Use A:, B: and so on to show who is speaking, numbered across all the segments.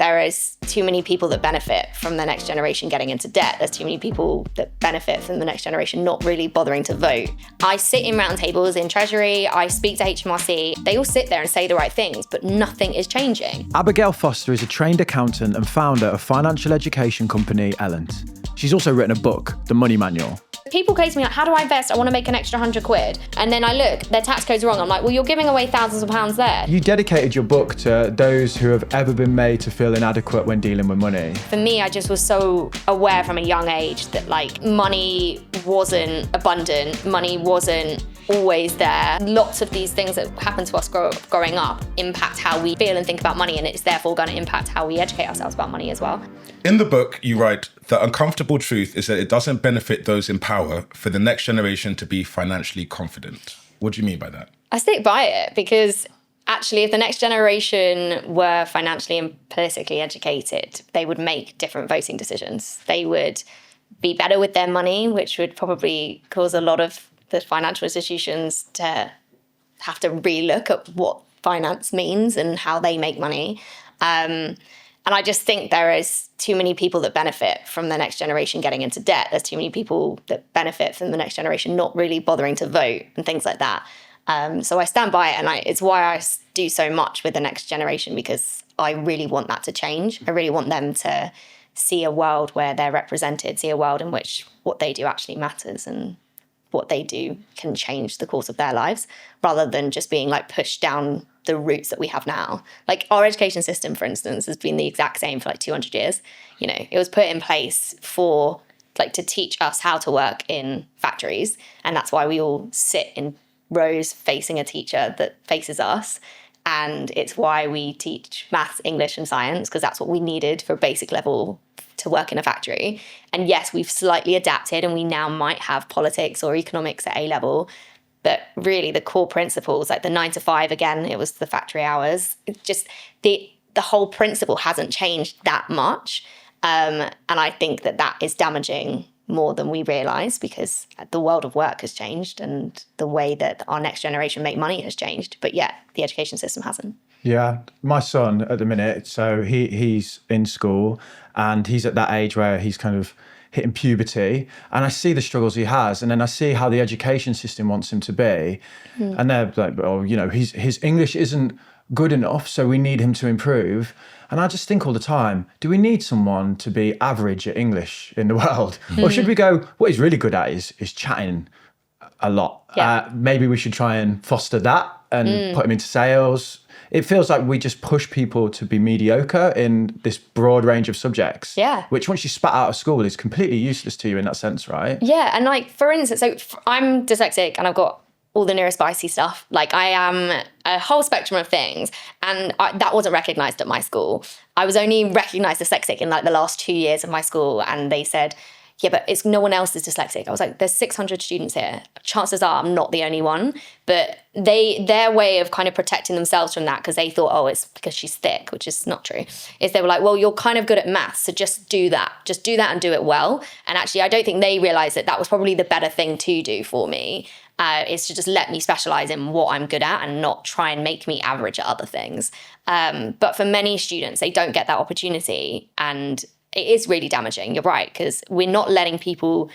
A: there is too many people that benefit from the next generation getting into debt. There's too many people that benefit from the next generation not really bothering to vote. I sit in round tables in Treasury, I speak to HMRC, they all sit there and say the right things, but nothing is changing.
B: Abigail Foster is a trained accountant and founder of financial education company Ellent. She's also written a book, The Money Manual.
A: People say to me, like, how do I invest? I want to make an extra £100. And then I look, their tax code's wrong. I'm like, well, you're giving away thousands of pounds there.
B: You dedicated your book to those who have ever been made to feel inadequate when dealing with money.
A: For me, I just was so aware from a young age that like money wasn't abundant, money wasn't always there. Lots of these things that happen to us growing up impact how we feel and think about money, and it's therefore going to impact how we educate ourselves about money as well.
C: In the book, you write, the uncomfortable truth is that it doesn't benefit those in power for the next generation to be financially confident. What do you mean by that?
A: I stick by it because actually if the next generation were financially and politically educated, they would make different voting decisions. They would be better with their money, which would probably cause a lot of the financial institutions to have to relook at what finance means and how they make money. And I just think there is too many people that benefit from the next generation getting into debt. There's too many people that benefit from the next generation not really bothering to vote and things like that. So I stand by it, and it's why I do so much with the next generation, because I really want that to change. I really want them to see a world where they're represented, see a world in which what they do actually matters and what they do can change the course of their lives, rather than just being like pushed down the routes that we have now. Like our education system, for instance, has been the exact same for like 200 years. You know, it was put in place for like to teach us how to work in factories. And that's why we all sit in rows facing a teacher that faces us. And it's why we teach maths, English and science, because that's what we needed for basic level to work in a factory. And yes, we've slightly adapted and we now might have politics or economics at A level. But really the core principles, like the 9 to 5, again, it was the factory hours. It's just the whole principle hasn't changed that much. And I think that is damaging more than we realise, because the world of work has changed and the way that our next generation make money has changed. But yet the education system hasn't.
B: Yeah, my son at the minute, so he's in school and he's at that age where he's kind of hitting puberty, and I see the struggles he has, and then I see how the education system wants him to be. And they're like, well, you know, his English isn't good enough, so we need him to improve. And I just think all the time, do we need someone to be average at English in the world? Or should we go, what he's really good at is chatting a lot.
A: Yeah.
B: Maybe we should try and foster that and put him into sales. It feels like we just push people to be mediocre in this broad range of subjects.
A: Yeah.
B: Which once you spat out of school is completely useless to you in that sense, right?
A: Yeah, and like, for instance, so I'm dyslexic and I've got all the neurospicy stuff. Like I am a whole spectrum of things, and that wasn't recognised at my school. I was only recognised dyslexic in like the last 2 years of my school, and they said, yeah, but it's no one else is dyslexic. I was like, there's 600 students here. Chances are I'm not the only one. But their way of kind of protecting themselves from that, because they thought, oh, it's because she's thick, which is not true, is they were like, well, you're kind of good at maths, so just do that. Just do that and do it well. And actually, I don't think they realised that was probably the better thing to do for me, is to just let me specialise in what I'm good at and not try and make me average at other things. But for many students, they don't get that opportunity, and it is really damaging. You're right, because we're not letting people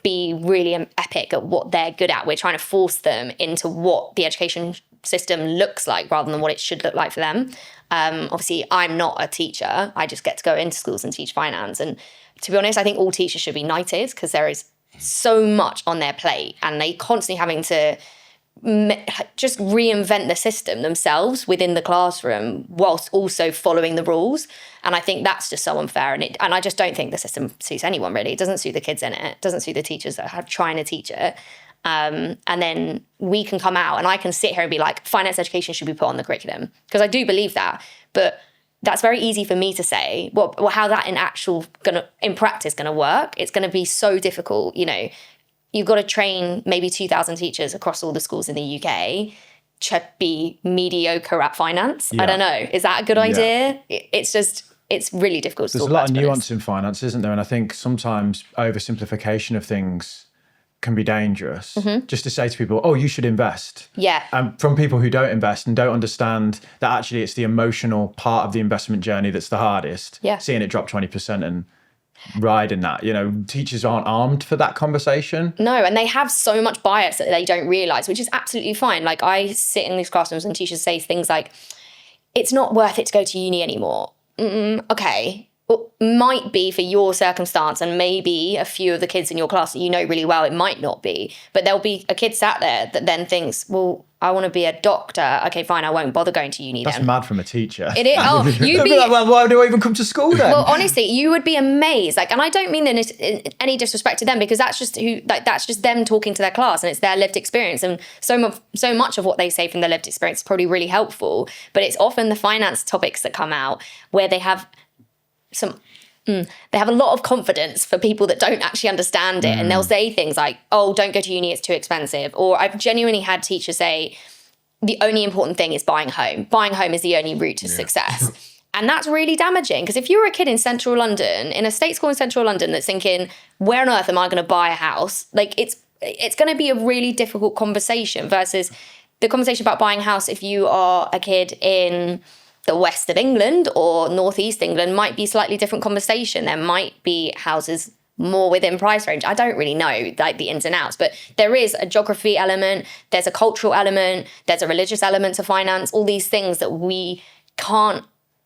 A: be really epic at what they're good at. We're trying to force them into what the education system looks like rather than what it should look like for them. Obviously, I'm not a teacher. I just get to go into schools and teach finance. And to be honest, I think all teachers should be knighted, because there is so much on their plate and they constantly having to just reinvent the system themselves within the classroom whilst also following the rules. And I think that's just so unfair. And I just don't think the system suits anyone, really. It doesn't suit the kids in it. It doesn't suit the teachers that are trying to teach it. And then we can come out and I can sit here and be like, finance education should be put on the curriculum, because I do believe that. But that's very easy for me to say. Well, how that in practice going to work? It's going to be so difficult. You know, you've got to train maybe 2,000 teachers across all the schools in the UK to be mediocre at finance. Yeah. I don't know. Is that a good idea? It's really difficult to
B: There's a lot of nuance in finance, isn't there? And I think sometimes oversimplification of things can be dangerous. Just to say to people, oh, you should invest.
A: Yeah.
B: And from people who don't invest and don't understand that actually it's the emotional part of the investment journey that's the hardest.
A: Yeah.
B: Seeing it drop 20% and riding that, teachers aren't armed for that conversation.
A: No, and they have so much bias that they don't realise, which is absolutely fine. Like, I sit in these classrooms and teachers say things like, it's not worth it to go to uni anymore. Okay. Well, might be for your circumstance, and maybe a few of the kids in your class that you know really well, it might not be. But there'll be a kid sat there that then thinks, well, I want to be a doctor. Okay, fine, I won't bother going to uni then.
B: That's mad from a teacher.
A: It is. Oh, you'd be
B: like, well, why do I even come to school then?
A: Well, honestly, you would be amazed. Like, and I don't mean that in any disrespect to them, because that's just that's just them talking to their class, and it's their lived experience. And so much of what they say from their lived experience is probably really helpful. But it's often the finance topics that come out where they have they have a lot of confidence for people that don't actually understand it. And they'll say things like, oh, don't go to uni, it's too expensive. Or I've genuinely had teachers say, the only important thing is buying home. Buying home is the only route to success. And that's really damaging, because if you're a kid in central London, in a state school in central London, that's thinking, where on earth am I going to buy a house? Like, it's going to be a really difficult conversation versus the conversation about buying a house if you are a kid in the west of England or northeast England might be slightly different conversation. There might be houses more within price range. I don't really know like the ins and outs, but there is a geography element, there's a cultural element, there's a religious element to finance, all these things that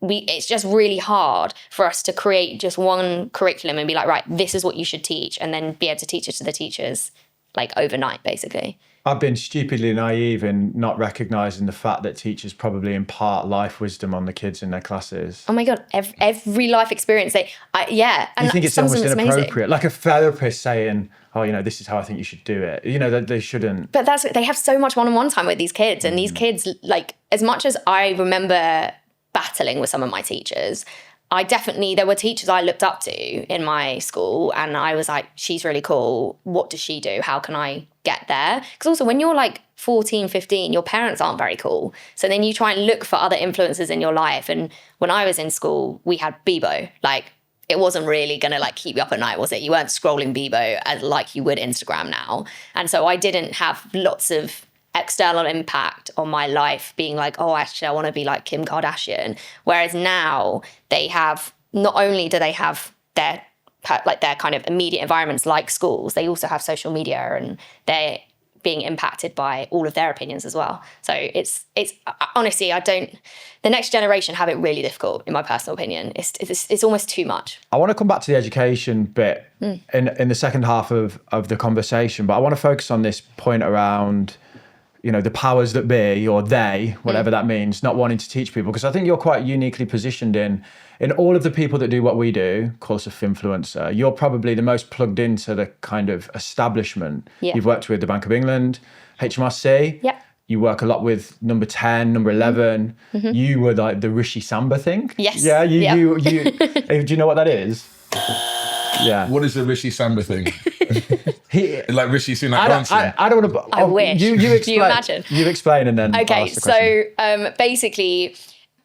A: it's just really hard for us to create just one curriculum and be like, right, this is what you should teach, and then be able to teach it to the teachers like overnight, basically.
B: I've been stupidly naive in not recognising the fact that teachers probably impart life wisdom on the kids in their classes.
A: Oh my God, every life experience. And
B: you think it's almost inappropriate,
A: amazing.
B: like a therapist saying, oh, this is how I think you should do it. They shouldn't.
A: But they have so much one-on-one time with these kids, and these kids, like, as much as I remember battling with some of my teachers, there were teachers I looked up to in my school, and I was like, she's really cool. What does she do? How can I get there? Because also when you're like 14, 15, your parents aren't very cool. So then you try and look for other influences in your life. And when I was in school, we had Bebo. Like, it wasn't really going to like keep you up at night, was it? You weren't scrolling Bebo as like you would Instagram now. And so I didn't have lots of external impact on my life being like, oh, actually, I want to be like Kim Kardashian. Whereas now they have, not only do they have their kind of immediate environments like schools, they also have social media, and they're being impacted by all of their opinions as well. So it's honestly, the next generation have it really difficult, in my personal opinion. It's almost too much.
B: I want to come back to the education bit in the second half of the conversation, but I want to focus on this point around the powers that be, or they, whatever that means, not wanting to teach people. Because I think you're quite uniquely positioned in all of the people that do what we do, call us a finfluencer. You're probably the most plugged into the kind of establishment.
A: Yeah.
B: You've worked with the Bank of England, HMRC.
A: Yeah.
B: You work a lot with number 10, number 11. You were like the Rishi Samba thing.
A: Yes.
B: Yeah. You do you know what that is? Yeah.
C: What is the Rishi Samba thing? Like Rishi Sunak dancing?
B: I don't want to.
A: I wish.
B: You explain.
A: Do you imagine?
B: You explain, and then
A: Okay,
B: I'll ask the question.
A: so basically,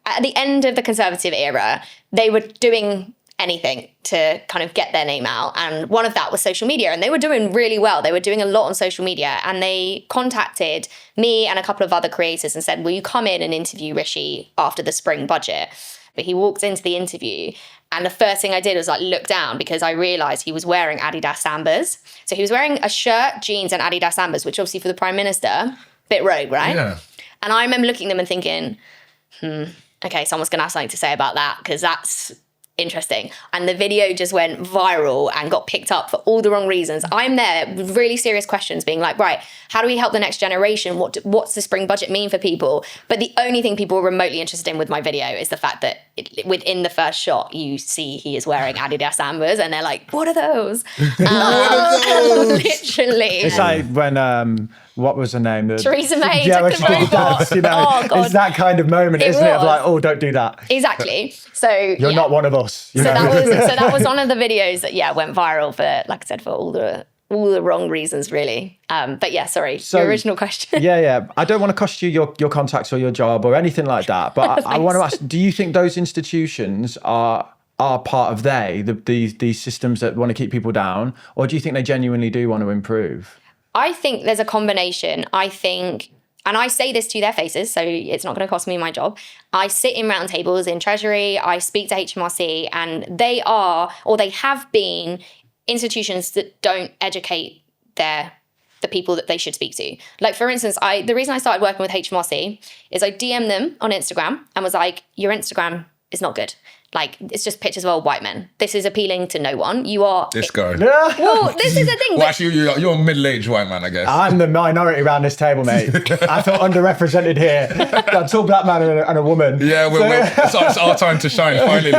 A: at the end of the Conservative era, they were doing anything to kind of get their name out. And one of that was social media. And they were doing really well. They were doing a lot on social media. And they contacted me and a couple of other creators and said, will you come in and interview Rishi after the spring budget? But he walked into the interview, and the first thing I did was like look down, because I realised he was wearing Adidas Sambas. So he was wearing a shirt, jeans, and Adidas Sambas, which obviously for the Prime Minister, bit rogue, right?
C: Yeah.
A: And I remember looking at them and thinking, okay, someone's going to have something to say about that, because that's interesting. And the video just went viral and got picked up for all the wrong reasons. I'm there with really serious questions, being like, right, how do we help the next generation? What's the spring budget mean for people? But the only thing people were remotely interested in with my video is the fact that within the first shot, you see he is wearing Adidas Sambas, and they're like, what are those?
C: What are those?
A: Literally.
B: It's like when what was her name?
A: Theresa May
B: Yeah, when
A: took
B: she
A: the
B: did
A: robot.
B: that,
A: Oh, God.
B: It's that kind of moment, isn't it? Of
A: was.
B: like, oh, don't do that.
A: Exactly. So
B: You're not one of us.
A: So that was one of the videos that went viral for, like I said, for all the wrong reasons, really. But yeah, sorry, your original question.
B: Yeah. I don't want to cost you your contacts or your job or anything like that. But I want to ask: do you think those institutions are part of these systems that want to keep people down, or do you think they genuinely do want to improve?
A: I think there's a combination. I think, and I say this to their faces, so it's not going to cost me my job. I sit in roundtables in Treasury, I speak to HMRC, and they are, or they have been, institutions that don't educate the people that they should speak to. Like, for instance, the reason I started working with HMRC is I DM'd them on Instagram and was like, your Instagram is not good. Like, it's just pictures of old white men. This is appealing to no one. You are...
C: This guy.
A: Well, this is the thing.
C: Well, actually, you're a middle-aged white man, I guess.
B: I'm the minority around this table, mate. I feel underrepresented here. A tall black man and a woman.
C: Yeah, it's our time to shine, finally.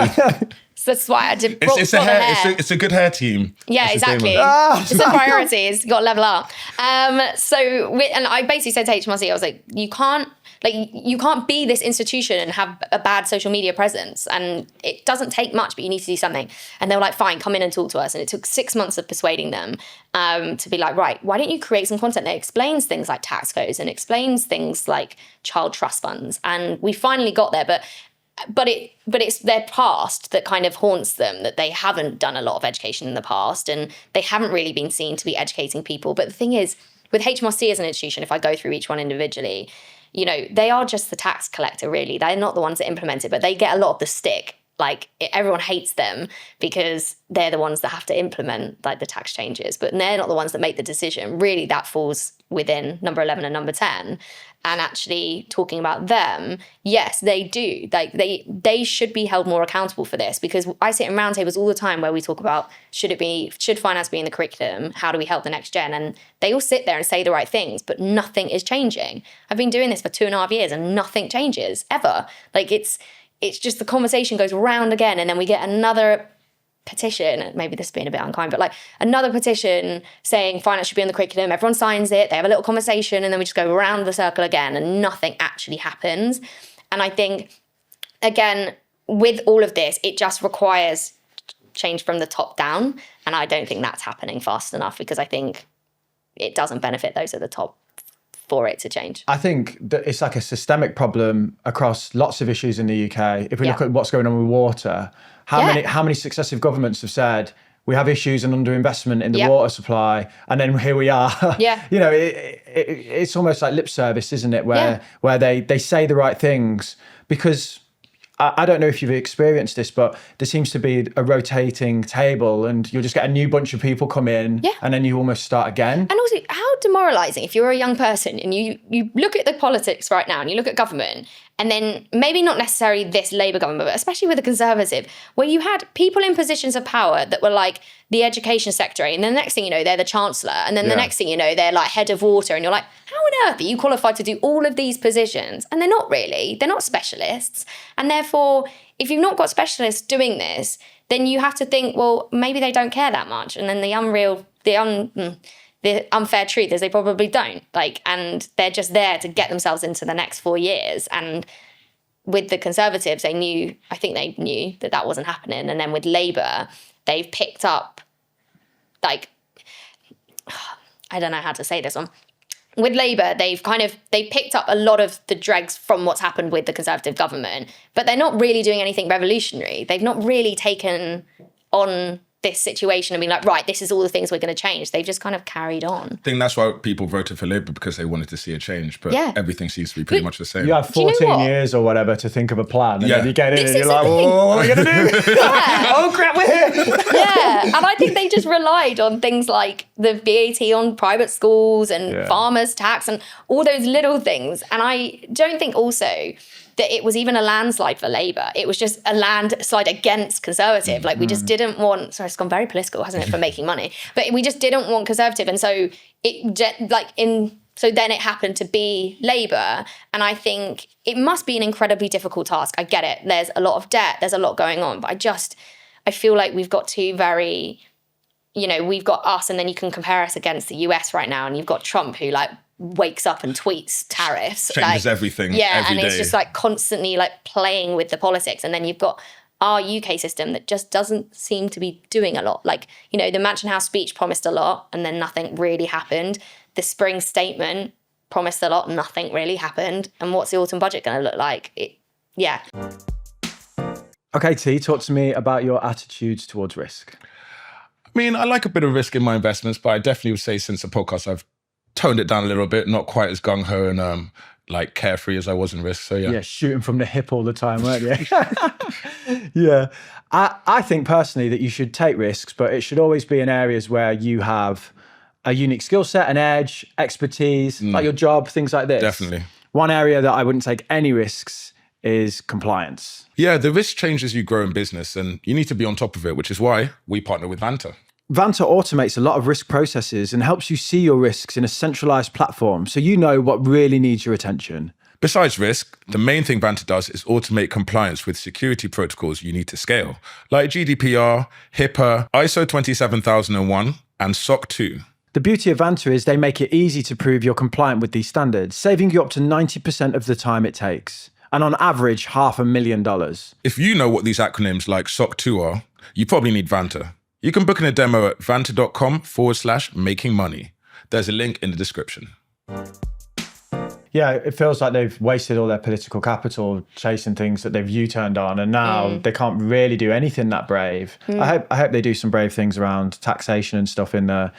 A: So that's why I did.
C: It's a good hair team.
A: Yeah, exactly. It's a priority. It's got to level up. And I basically said to HMRC, I was like, you can't be this institution and have a bad social media presence. And it doesn't take much, but you need to do something. And they were like, fine, come in and talk to us. And it took 6 months of persuading them to be like, right, why don't you create some content that explains things like tax codes and explains things like child trust funds? And we finally got there, but it's their past that kind of haunts them, that they haven't done a lot of education in the past and they haven't really been seen to be educating people. But the thing is, with HMRC as an institution, if I go through each one individually, you know, they are just the tax collector, really. They're not the ones that implement it, but they get a lot of the stick. Like, everyone hates them because they're the ones that have to implement like the tax changes, but they're not the ones that make the decision. Really, that falls within number 11 and number 10. And actually talking about them, yes, they do. Like, they should be held more accountable for this, because I sit in roundtables all the time where we talk about should finance be in the curriculum? How do we help the next gen? And they all sit there and say the right things, but nothing is changing. I've been doing this for 2.5 years and nothing changes ever. Like, it's just the conversation goes round again, and then we get another petition, maybe this is being a bit unkind, but like another petition saying finance should be in the curriculum, everyone signs it, they have a little conversation, and then we just go around the circle again and nothing actually happens. And I think, again, with all of this, it just requires change from the top down, and I don't think that's happening fast enough, because I think it doesn't benefit those at the top for it to change.
B: I think that it's like a systemic problem across lots of issues in the UK. If we look at what's going on with water, how many successive governments have said we have issues and underinvestment in the water supply, and then here we are. You know, it's almost like lip service, isn't it? Where they say the right things, because I don't know if you've experienced this, but there seems to be a rotating table, and you'll just get a new bunch of people come in, and then you almost start again.
A: And also, how demoralising if you're a young person and you look at the politics right now and you look at government, and then maybe not necessarily this Labour government, but especially with the Conservative, where you had people in positions of power that were like the education secretary, and then the next thing you know, they're the chancellor, and then the next thing you know, they're like head of water, and you're like, how on earth are you qualified to do all of these positions? And they're not really, they're not specialists. And therefore, if you've not got specialists doing this, then you have to think, well, maybe they don't care that much. And then the unfair truth is they probably don't. Like, and they're just there to get themselves into the next 4 years. And with the Conservatives, I think they knew that wasn't happening. And then with Labour, they've picked up, like, I don't know how to say this one. With Labour, they picked up a lot of the dregs from what's happened with the Conservative government, but they're not really doing anything revolutionary. They've not really taken on this situation and being like, right, this is all the things we're going to change. They've just kind of carried on.
C: I think that's why people voted for Labour, because they wanted to see a change, but everything seems to be pretty much the same.
B: You have 14 years or whatever to think of a plan, and then you get in
A: This
B: and you're
A: is
B: like,
A: the thing.
B: what are we going to do? Oh crap, we're here.
A: And I think they just relied on things like the VAT on private schools and farmers' tax and all those little things. And I don't think also that it was even a landslide for Labour. It was just a landslide against Conservative. Like, we just didn't want, sorry, it's gone very political, hasn't it, for making money. But we just didn't want Conservative. And so so then it happened to be Labour. And I think it must be an incredibly difficult task. I get it. There's a lot of debt. There's a lot going on. But I feel like we've got two very, we've got us, and then you can compare us against the US right now. And you've got Trump, who wakes up and tweets tariffs.
C: Changes everything every
A: and
C: day.
A: It's just constantly playing with the politics. And then you've got our UK system that just doesn't seem to be doing a lot. The Mansion House speech promised a lot, and then nothing really happened. The spring statement promised a lot, nothing really happened. And what's the autumn budget going to look like?
B: Okay, T, talk to me about your attitudes towards risk.
C: I mean, I like a bit of risk in my investments, but I definitely would say since the podcast, I've toned it down a little bit, not quite as gung-ho and like carefree as I was in risk. So yeah.
B: Yeah, shooting from the hip all the time, weren't you? Yeah. I think personally that you should take risks, but it should always be in areas where you have a unique skill set, an edge, expertise, like your job, things like this.
C: Definitely.
B: One area that I wouldn't take any risks is compliance.
C: Yeah, the risk changes as you grow in business and you need to be on top of it, which is why we partner with Vanta.
B: Vanta automates a lot of risk processes and helps you see your risks in a centralized platform so you know what really needs your attention.
C: Besides risk, the main thing Vanta does is automate compliance with security protocols you need to scale, like GDPR, HIPAA, ISO 27001, and SOC 2.
B: The beauty of Vanta is they make it easy to prove you're compliant with these standards, saving you up to 90% of the time it takes. And on average, $500,000.
C: If you know what these acronyms like SOC 2 are, you probably need Vanta. You can book in a demo at vanta.com/making money. There's a link in the description.
B: Yeah, it feels like they've wasted all their political capital chasing things that they've U-turned on, and now they can't really do anything that brave. I hope they do some brave things around taxation and stuff in the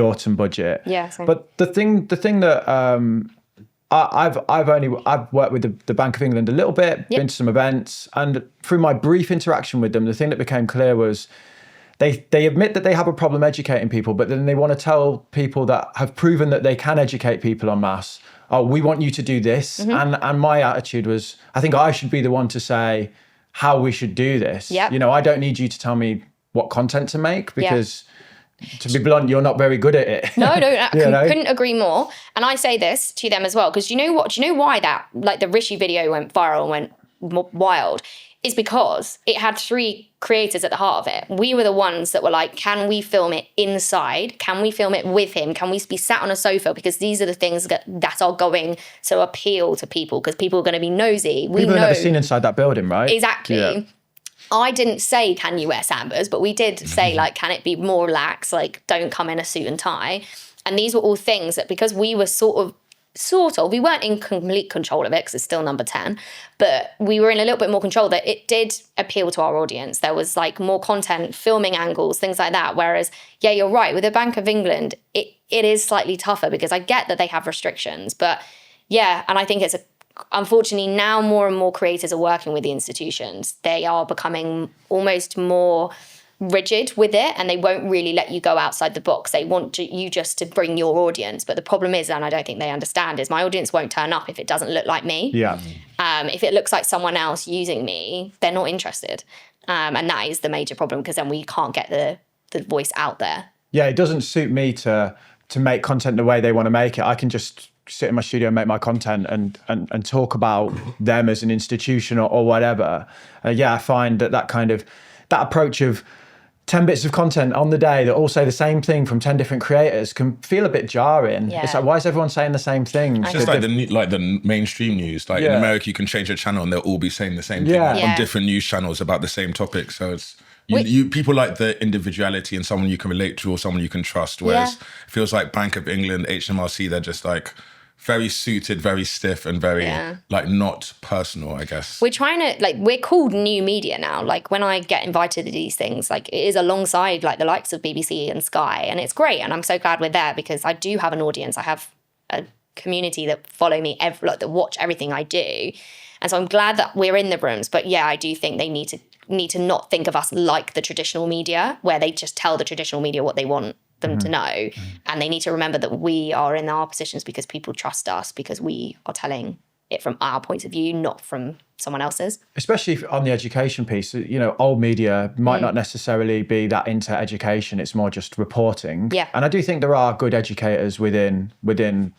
B: autumn budget.
A: Yeah, same.
B: But the thing that I've worked with the Bank of England a little bit, been to some events, and through my brief interaction with them, the thing that became clear was they admit that they have a problem educating people, but then they want to tell people that have proven that they can educate people en masse, oh, we want you to do this. And my attitude was, I think I should be the one to say how we should do this.
A: Yep.
B: You know, I don't need you to tell me what content to make because to be blunt, you're not very good at it.
A: No, I couldn't agree more. And I say this to them as well, because you know what? Do you know why that, like the Rishi video went viral and went wild? Is because it had 3 creators at the heart of it. We were the ones that were like, can we film it inside? Can we film it with him? Can we be sat on a sofa? Because these are the things that are going to appeal to people, because people are going to be nosy.
B: People have never seen inside that building, right?
A: Exactly. Yeah. I didn't say, can you wear sambas? But we did say, like, can it be more relaxed? Like, don't come in a suit and tie. And these were all things that, because we were sort of, we weren't in complete control of it because it's still number 10, but we were in a little bit more control that it did appeal to our audience. There was like more content, filming angles, things like that. Whereas, yeah, you're right. With the Bank of England, it is slightly tougher because I get that they have restrictions, but yeah. And I think unfortunately now more and more creators are working with the institutions. They are becoming almost more rigid with it, and they won't really let you go outside the box. They want you just to bring your audience. But the problem is, and I don't think they understand, is my audience won't turn up if it doesn't look like me.
B: Yeah.
A: If it looks like someone else using me, they're not interested. And that is the major problem, because then we can't get the voice out there.
B: Yeah, it doesn't suit me to make content the way they want to make it. I can just sit in my studio and make my content and talk about them as an institution or whatever. I find that approach of 10 bits of content on the day that all say the same thing from 10 different creators can feel a bit jarring.
A: Yeah.
B: It's like, why is everyone saying the same thing?
C: It's just like the mainstream news. Like in America, you can change a channel and they'll all be saying the same thing on different news channels about the same topic. So it's you people like the individuality and someone you can relate to or someone you can trust. Whereas it feels like Bank of England, HMRC, they're just like very suited, very stiff, and very like not personal, I guess.
A: We're trying to, we're called new media now. Like when I get invited to these things, like it is alongside like the likes of BBC and Sky, and it's great. And I'm so glad we're there because I do have an audience. I have a community that follow me, that watch everything I do. And so I'm glad that we're in the rooms. But yeah, I do think they need to not think of us like the traditional media, where they just tell the traditional media what they want them to know. And they need to remember that we are in our positions because people trust us, because we are telling it from our point of view, not from someone else's.
B: Especially on the education piece, old media might not necessarily be that into education. It's more just reporting.
A: Yeah.
B: And I do think there are good educators within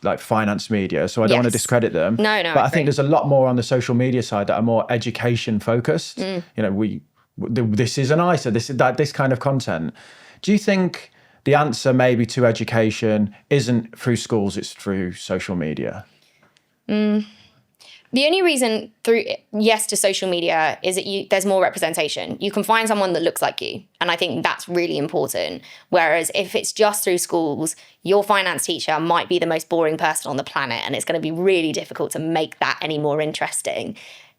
B: like finance media. So I don't want to discredit them.
A: No.
B: But I think there's a lot more on the social media side that are more education focused. This is an ISA, this kind of content. Do you think the answer maybe to education isn't through schools, it's through social media?
A: The only reason to social media is that there's more representation. You can find someone that looks like you. And I think that's really important. Whereas if it's just through schools, your finance teacher might be the most boring person on the planet, and it's going to be really difficult to make that any more interesting.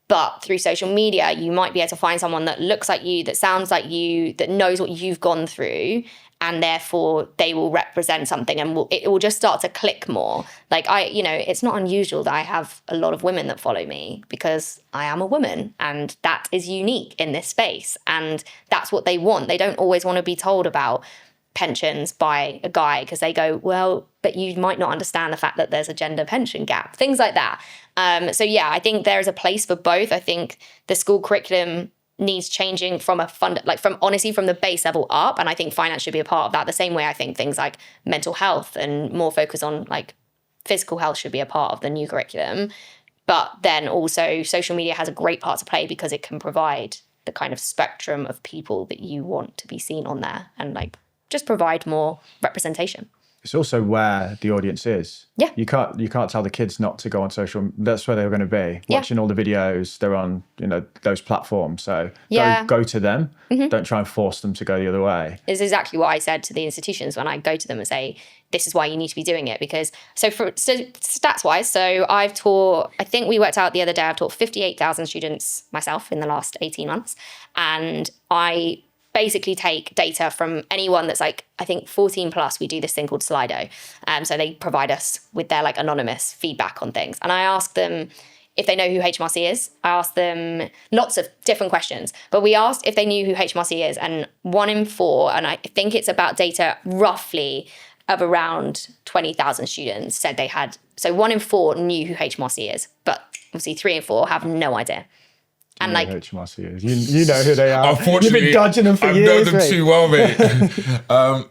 A: But through social media, you might be able to find someone that looks like you, that sounds like you, that knows what you've gone through, and therefore they will represent something, and it will just start to click more. Like it's not unusual that I have a lot of women that follow me because I am a woman, and that is unique in this space, and that's what they want. They don't always want to be told about pensions by a guy because they go, well, but you might not understand the fact that there's a gender pension gap, things like that. So yeah, I think there is a place for both. I think the school curriculum needs changing from from the base level up, and I think finance should be a part of that. The same way I think things like mental health and more focus on like physical health should be a part of the new curriculum. But then also social media has a great part to play because it can provide the kind of spectrum of people that you want to be seen on there, and like just provide more representation.
B: It's also where the audience is.
A: Yeah.
B: You can't tell the kids not to go on social. That's where they're going to be, watching all the videos. They're on, those platforms. So go to them. Mm-hmm. Don't try and force them to go the other way.
A: It's exactly what I said to the institutions when I go to them and say, this is why you need to be doing it. Because so stats wise, so I've taught, I think we worked out the other day, I've taught 58,000 students myself in the last 18 months. And I basically take data from anyone that's like, I think 14 plus, we do this thing called Slido. So they provide us with their like anonymous feedback on things. And I ask them if they know who HMRC is. I asked them lots of different questions, but we asked if they knew who HMRC is, and 1 in 4, and I think it's about data roughly of around 20,000 students said they had. So 1 in 4 knew who HMRC is, but obviously 3 in 4 have no idea. And like
B: HMRC is. You know who they are.
C: Unfortunately,
B: you've been dodging them for years.
C: I know them too well, mate.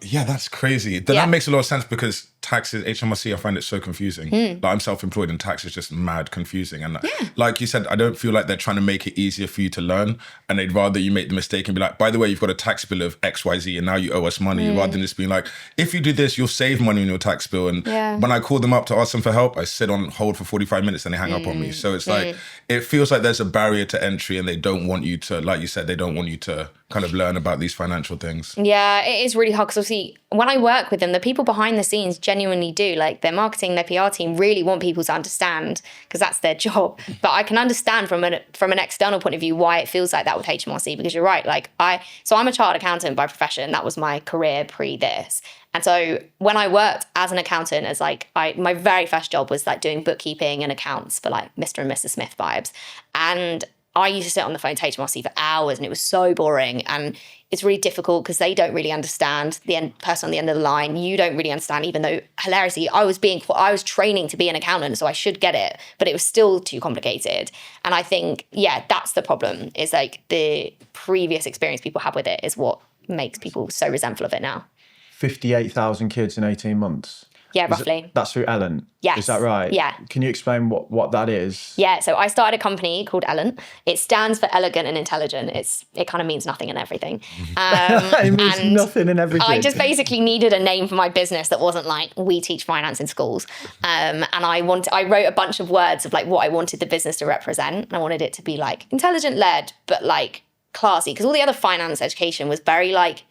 C: Yeah, that's crazy. That makes a lot of sense because taxes, HMRC, I find it so confusing. Like I'm self-employed and tax is just mad confusing. And like you said, I don't feel like they're trying to make it easier for you to learn. And they'd rather you make the mistake and be like, by the way, you've got a tax bill of XYZ and now you owe us money. Rather than just being like, if you do this, you'll save money on your tax bill. And when I call them up to ask them for help, I sit on hold for 45 minutes and they hang up on me. So it's like, it feels like there's a barrier to entry and they don't want you to, like you said, they don't want you to kind of learn about these financial things. Yeah,
A: it is really hard because obviously when I work with them, the people behind the scenes genuinely do, like their marketing, their PR team really want people to understand because that's their job. But I can understand from an external point of view why it feels like that with HMRC, because you're right. Like I'm a chartered accountant by profession. That was my career pre this. And so when I worked as an accountant, as like my very first job was like doing bookkeeping and accounts for like Mr. and Mrs. Smith vibes. And I used to sit on the phone to HMRC for hours and it was so boring. And it's really difficult because they don't really understand the person on the end of the line. You don't really understand, even though hilariously, I was training to be an accountant, so I should get it, but it was still too complicated. And I think, that's the problem, is like the previous experience people have with it is what makes people so resentful of it now.
B: 58,000 kids in 18 months.
A: Yeah, roughly.
B: That's through Ellen?
A: Yes.
B: Is that right?
A: Yeah.
B: Can you explain what that is?
A: Yeah, so I started a company called Ellen. It stands for elegant and intelligent. It kind of means nothing and everything.
B: It means nothing and everything.
A: I just basically needed a name for my business that wasn't like, we teach finance in schools. And I wrote a bunch of words of like what I wanted the business to represent. I wanted it to be like intelligent led, but like classy. Because all the other finance education was very like,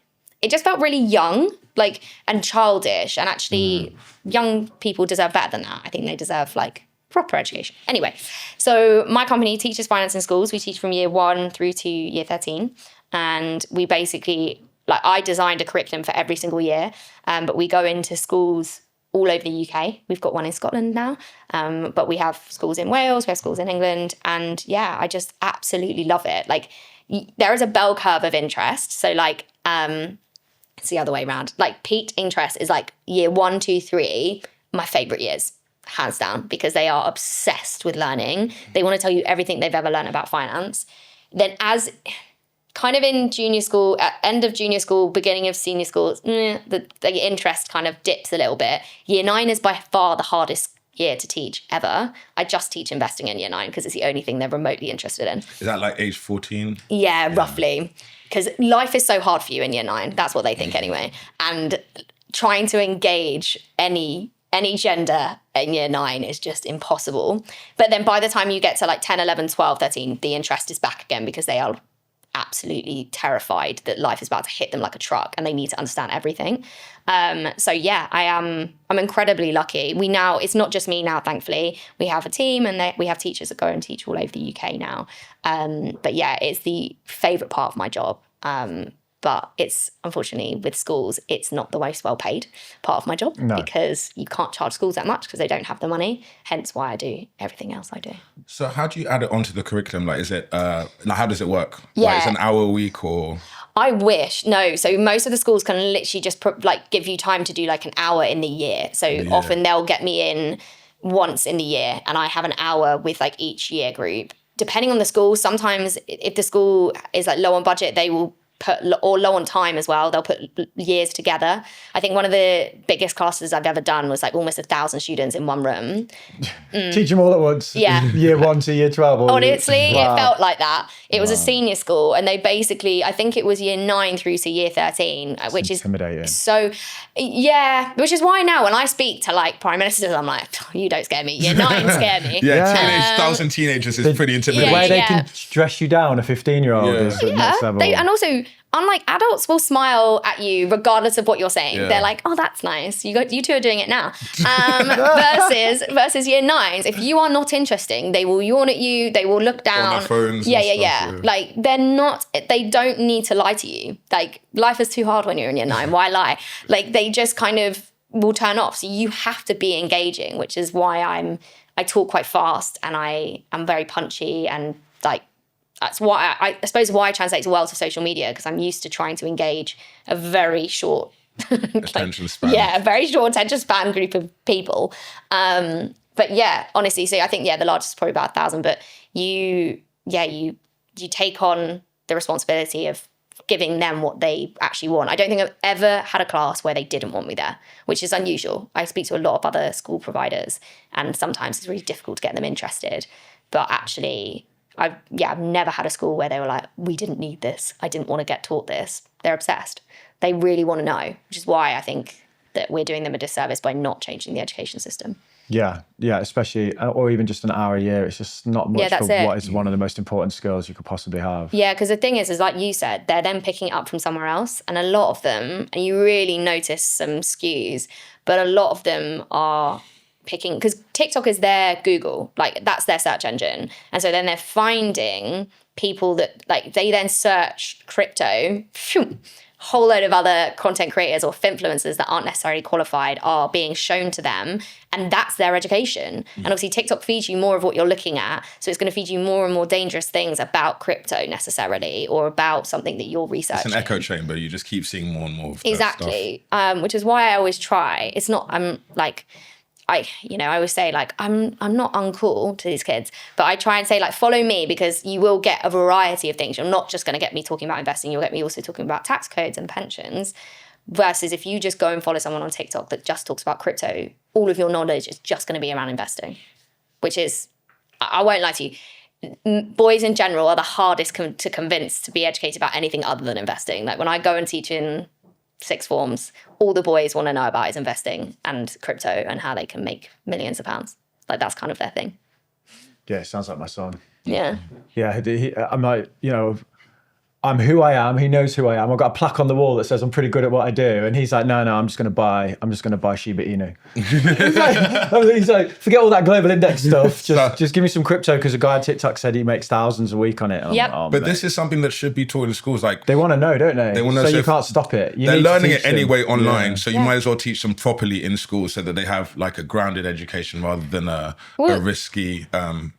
A: it just felt really young, like, and childish. And actually, young people deserve better than that. I think they deserve like proper education. Anyway, so my company teaches finance in schools. We teach from year 1 through to year 13. And we basically, like, I designed a curriculum for every single year. But we go into schools all over the UK. We've got one in Scotland now. But we have schools in Wales, we have schools in England. And I just absolutely love it. Like, there is a bell curve of interest. So like, it's the other way around. Like peaked interest is like year 1, 2, 3, my favorite years, hands down, because they are obsessed with learning. They want to tell you everything they've ever learned about finance. Then as kind of in junior school, at end of junior school, beginning of senior school, the interest kind of dips a little bit. Year 9 is by far the hardest year to teach ever. I just teach investing in year 9 because it's the only thing they're remotely interested in.
C: Is that like age 14?
A: Yeah, roughly. Because life is so hard for you in year 9. That's what they think anyway. And trying to engage any gender in year 9 is just impossible. But then by the time you get to like 10, 11, 12, 13, the interest is back again because they are absolutely terrified that life is about to hit them like a truck and they need to understand everything. So yeah, I'm incredibly lucky. It's not just me now, thankfully. We have a team and we have teachers that go and teach all over the UK now. But yeah, it's the favourite part of my job. But it's, unfortunately, with schools, it's not the most well paid part of my job because you can't charge schools that much because they don't have the money. Hence why I do everything else I do.
C: So how do you add it onto the curriculum? Like, is it, how does it work?
A: Yeah.
C: Like, it's an hour a week or?
A: I wish. No. So most of the schools can literally just give you time to do like an hour in the year. So often they'll get me in once in the year and I have an hour with like each year group. Depending on the school, sometimes if the school is like low on budget, they will or low on time as well, they'll put years together. I think one of the biggest classes I've ever done was like almost 1,000 students in one room.
B: Teach them all at once.
A: Yeah.
B: Year 1 to year 12.
A: Honestly, It felt like that. It was a senior school and they basically, I think it was year 9 through to year 13, which is
B: intimidating.
A: So, yeah, which is why now when I speak to like prime ministers, I'm like, you don't scare me. Year 9 scare me.
C: Yeah, 1,000 teenagers is pretty intimidating.
B: The way they can dress you down, a 15-year-old is the next level.
A: And also, unlike adults will smile at you regardless of what you're saying. They're like, oh, that's nice. You two are doing it now. Versus year 9s, if you are not interesting, they will yawn at you. They will look down.
C: On their phones.
A: Yeah. Like they don't need to lie to you. Like life is too hard when you're in year 9. Why lie? Like they just kind of will turn off. So you have to be engaging, which is why I talk quite fast and I am very punchy and like, that's why I suppose why I translate well to social media because I'm used to trying to engage a very short
C: attention span.
A: Yeah, a very short attention span group of people. But yeah, honestly, so I think the largest is probably about 1,000. But you take on the responsibility of giving them what they actually want. I don't think I've ever had a class where they didn't want me there, which is unusual. I speak to a lot of other school providers, and sometimes it's really difficult to get them interested. But actually, I've never had a school where they were like, we didn't need this. I didn't want to get taught this. They're obsessed. They really want to know, which is why I think that we're doing them a disservice by not changing the education system.
B: Yeah, especially, or even just an hour a year. It's just not much for what is one of the most important skills you could possibly have. Yeah,
A: because the thing is like you said, they're then picking it up from somewhere else. And a lot of them, and you really notice some skews, but a lot of them are picking, because TikTok is their Google, like that's their search engine. And so then they're finding people that like, they then search crypto, whole load of other content creators or influencers that aren't necessarily qualified are being shown to them, and that's their education. And obviously TikTok feeds you more of what you're looking at, so it's going to feed you more and more dangerous things about crypto necessarily, or about something that you're researching.
C: It's an echo chamber. You just keep seeing more and more of that
A: exactly stuff. Which is why I always try. It's not I always say like I'm not uncool to these kids, but I try and say like follow me, because you will get a variety of things. You're not just going to get me talking about investing. You'll get me also talking about tax codes and pensions. Versus if you just go and follow someone on TikTok that just talks about crypto, all of your knowledge is just going to be around investing, which is, I won't lie to you, boys in general are the hardest to convince to be educated about anything other than investing. Like when I go and teach in sixth forms, all the boys want to know about is investing and crypto and how they can make millions of pounds. Like that's kind of their thing.
B: Yeah, it sounds like my son.
A: Yeah.
B: Yeah, I'm like, I'm who I am. He knows who I am. I've got a plaque on the wall that says I'm pretty good at what I do. And he's like, no, I'm just going to buy Shiba Inu. he's like, forget all that global index stuff. Just give me some crypto, because a guy on TikTok said he makes thousands a week on it.
A: Yep.
B: Like,
C: but this is something that should be taught in schools. Like
B: they want to know, don't they?
C: They want to know.
B: So you can't stop it.
C: They're learning it anyway online. So you might as well teach them properly in school, so that they have like a grounded education rather than a risky,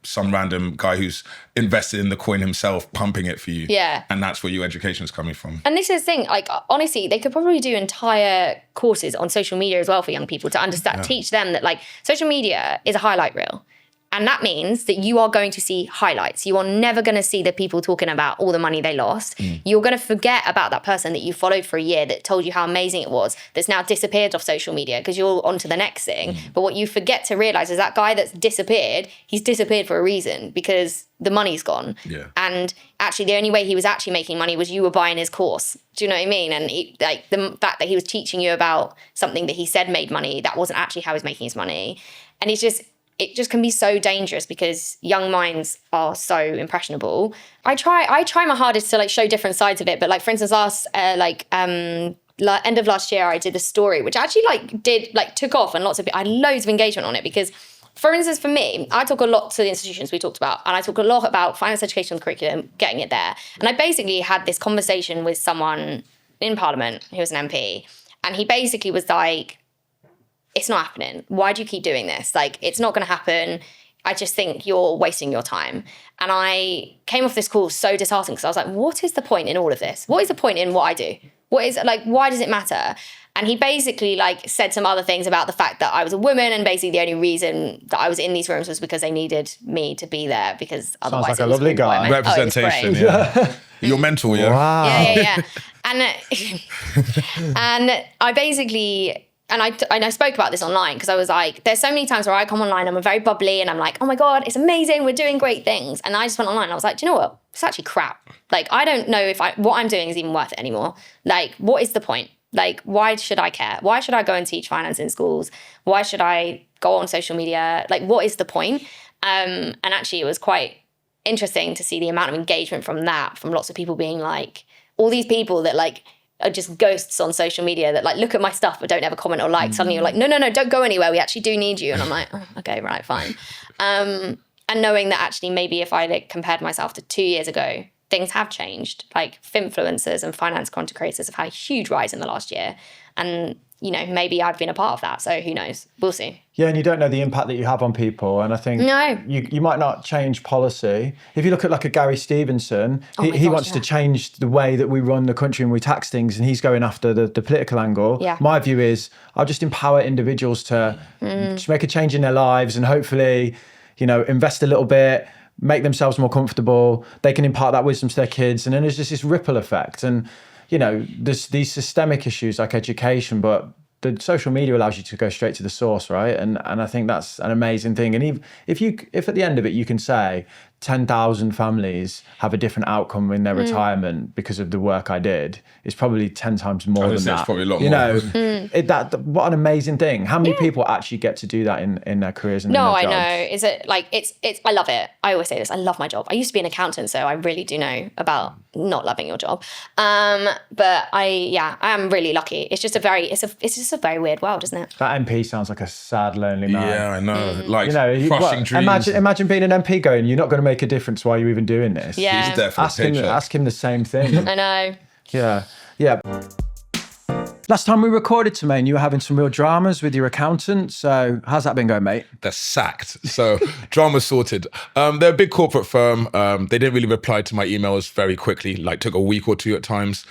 C: some random guy who's invested in the coin himself pumping it for you.
A: Yeah.
C: And that's where your education is coming from.
A: And this is the thing, like honestly, they could probably do entire courses on social media as well for young people to understand, teach them that like social media is a highlight reel. And that means that you are going to see highlights. You are never going to see the people talking about all the money they lost. You're going to forget about that person that you followed for a year that told you how amazing it was, that's now disappeared off social media because you're on to the next thing. But what you forget to realize is that guy that's disappeared, he's disappeared for a reason, because the money's gone.
C: Yeah.
A: And actually the only way he was actually making money was you were buying his course. Do you know what I mean? And like the fact that he was teaching you about something that he said made money, that wasn't actually how he was making his money. And it's just, it just can be so dangerous because young minds are so impressionable. I try my hardest to like show different sides of it. But like, for instance, end of last year, I did a story, which actually took off, and I had loads of engagement on it because, for instance, for me, I talk a lot to the institutions we talked about, and I talk a lot about finance education curriculum, getting it there. And I basically had this conversation with someone in Parliament who was an MP, and he basically was like, it's not happening. Why do you keep doing this? Like, it's not going to happen. I just think you're wasting your time. And I came off this call so disheartened because I was like, what is the point in all of this? What is the point in what I do? Why does it matter? And he basically said some other things about the fact that I was a woman, and basically the only reason that I was in these rooms was because they needed me to be there, because otherwise
B: sounds like a lovely guy.
C: Representation, yeah. Your mentor, yeah.
B: Wow.
A: Yeah. And I basically... And I spoke about this online because I was like, there's so many times where I come online, I'm very bubbly and I'm like, oh my God, it's amazing, we're doing great things. And I just went online and I was like, do you know what? It's actually crap. Like, I don't know if what I'm doing is even worth it anymore. Like, what is the point? Like, why should I care? Why should I go and teach finance in schools? Why should I go on social media? Like, what is the point? And actually, it was quite interesting to see the amount of engagement from lots of people being like, all these people that are just ghosts on social media that look at my stuff but don't ever comment or like. Suddenly you're like, no, don't go anywhere. We actually do need you. And I'm like, oh, okay, right, fine. And knowing that actually maybe if I compared myself to 2 years ago, things have changed. Like, influencers and finance content creators have had a huge rise in the last year. And, maybe I've been a part of that. So who knows? We'll see.
B: Yeah, and you don't know the impact that you have on people. And I think you might not change policy. If you look at a Gary Stevenson, he wants to change the way that we run the country and we tax things, and he's going after the political angle.
A: Yeah.
B: My view is I'll just empower individuals to just make a change in their lives, and hopefully, invest a little bit, make themselves more comfortable. They can impart that wisdom to their kids. And then there's just this ripple effect. And, there's these systemic issues like education, but the social media allows you to go straight to the source, right? And I think that's an amazing thing. And if at the end of it you can say 10,000 families have a different outcome in their retirement because of the work I did, it's probably 10 times more than that.
C: It's probably a lot more.
B: What an amazing thing. How many people actually get to do that in their careers and in their jobs?
A: No, I know. Is it it's I love it. I always say this. I love my job. I used to be an accountant, so I really do know about not loving your job. But I am really lucky. It's just a very weird world, isn't it?
B: That MP sounds like a sad, lonely man.
C: Yeah, I know. Crushing dreams.
B: Imagine being an MP going, you're not going to make a difference. Why are you even doing this?
A: Yeah.
C: He's definitely
B: ask him the same thing.
A: I know.
B: Yeah. Last time we recorded, Tamaine, you were having some real dramas with your accountant. So how's that been going, mate?
C: They're sacked. So drama sorted. They're a big corporate firm. They didn't really reply to my emails very quickly, took a week or two at times.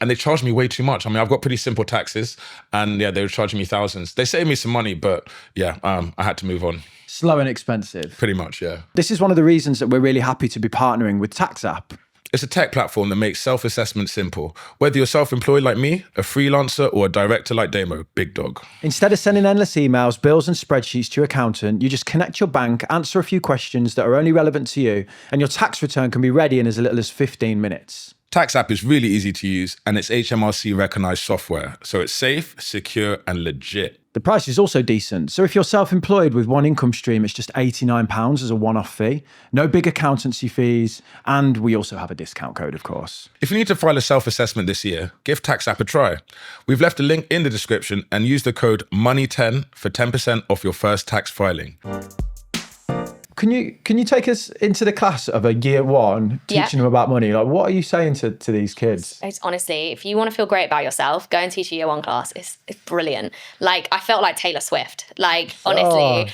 C: And they charged me way too much. I mean, I've got pretty simple taxes, and they were charging me thousands. They saved me some money, but I had to move on.
B: Slow and expensive.
C: Pretty much, yeah.
B: This is one of the reasons that we're really happy to be partnering with TaxZap.
C: It's a tech platform that makes self-assessment simple. Whether you're self-employed like me, a freelancer, or a director like Damo, big dog.
B: Instead of sending endless emails, bills and spreadsheets to your accountant, you just connect your bank, answer a few questions that are only relevant to you, and your tax return can be ready in as little as 15 minutes.
C: TaxZap is really easy to use, and it's HMRC recognized software, so it's safe, secure, and legit.
B: The price is also decent. So if you're self-employed with one income stream, it's just £89 as a one-off fee. No big accountancy fees. And we also have a discount code, of course.
C: If you need to file a self-assessment this year, give TaxZap a try. We've left a link in the description, and use the code MONEY10 for 10% off your first tax filing.
B: Can you take us into the class of a year one, teaching them about money? What are you saying to these kids?
A: It's honestly, if you want to feel great about yourself, go and teach a year one class. It's brilliant. I felt like Taylor Swift. Honestly,